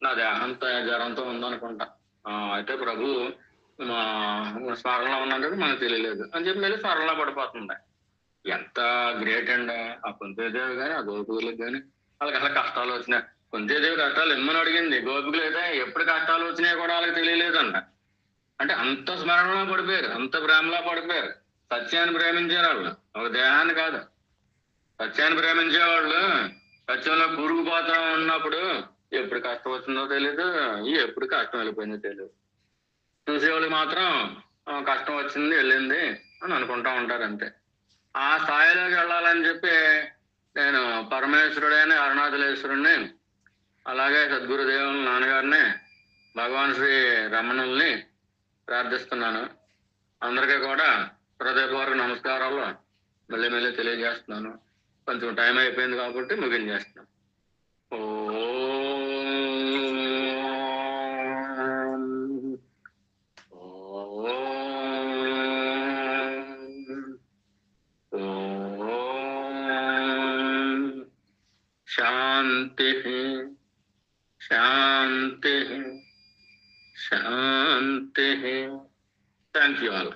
నా దేహంతో జ్వరంతో ఉందనుకుంటా, అయితే ప్రభు మా స్మరణలో ఉన్నాం కదా మనకు తెలియలేదు అని చెప్పి మళ్ళీ స్మరణలో పడిపోతుంది. ఎంత గ్రేట్ అండి ఆ కుంతీదేవి కానీ ఆ గోపికలకు కానీ. వాళ్ళకి అసలు కష్టాలు వచ్చినాయి. కుంతీదేవి కష్టాలు ఎమ్మని అడిగింది, గోపికలు అయితే ఎప్పుడు కష్టాలు వచ్చినాయి కూడా వాళ్ళకి తెలియలేదంట. అంటే అంత స్మరణలో పడిపోయారు, అంత ప్రేమలో పడిపోయారు. సత్యాన్ని ప్రేమించారు వాళ్ళు, ఒక దేహాన్ని కాదు. సత్యాన్ని ప్రేమించే వాళ్ళు సత్యంలో కూరుకుపోతా ఉన్నప్పుడు ఎప్పుడు కష్టం వచ్చిందో తెలియదు, ఎప్పుడు కష్టం వెళ్ళిపోయిందో తెలియదు. చూసేవాళ్ళకి మాత్రం కష్టం వచ్చింది వెళ్ళింది అని అనుకుంటా ఉంటారు అంతే. ఆ స్థాయిలోకి వెళ్ళాలని చెప్పి నేను పరమేశ్వరుడైన అరుణాచలేశ్వరుణ్ణి, అలాగే సద్గురుదేవుని నాన్నగారిని, భగవాన్ శ్రీ రమణుల్ని ప్రార్థిస్తున్నాను. అందరికీ కూడా హృదయపూర్వక నమస్కారాలు మళ్ళీ మళ్ళీ తెలియజేస్తున్నాను. కొంచెం టైం అయిపోయింది కాబట్టి ముగించేస్తున్నాను. శాంతి శాంతి శాంతి. Thank you all.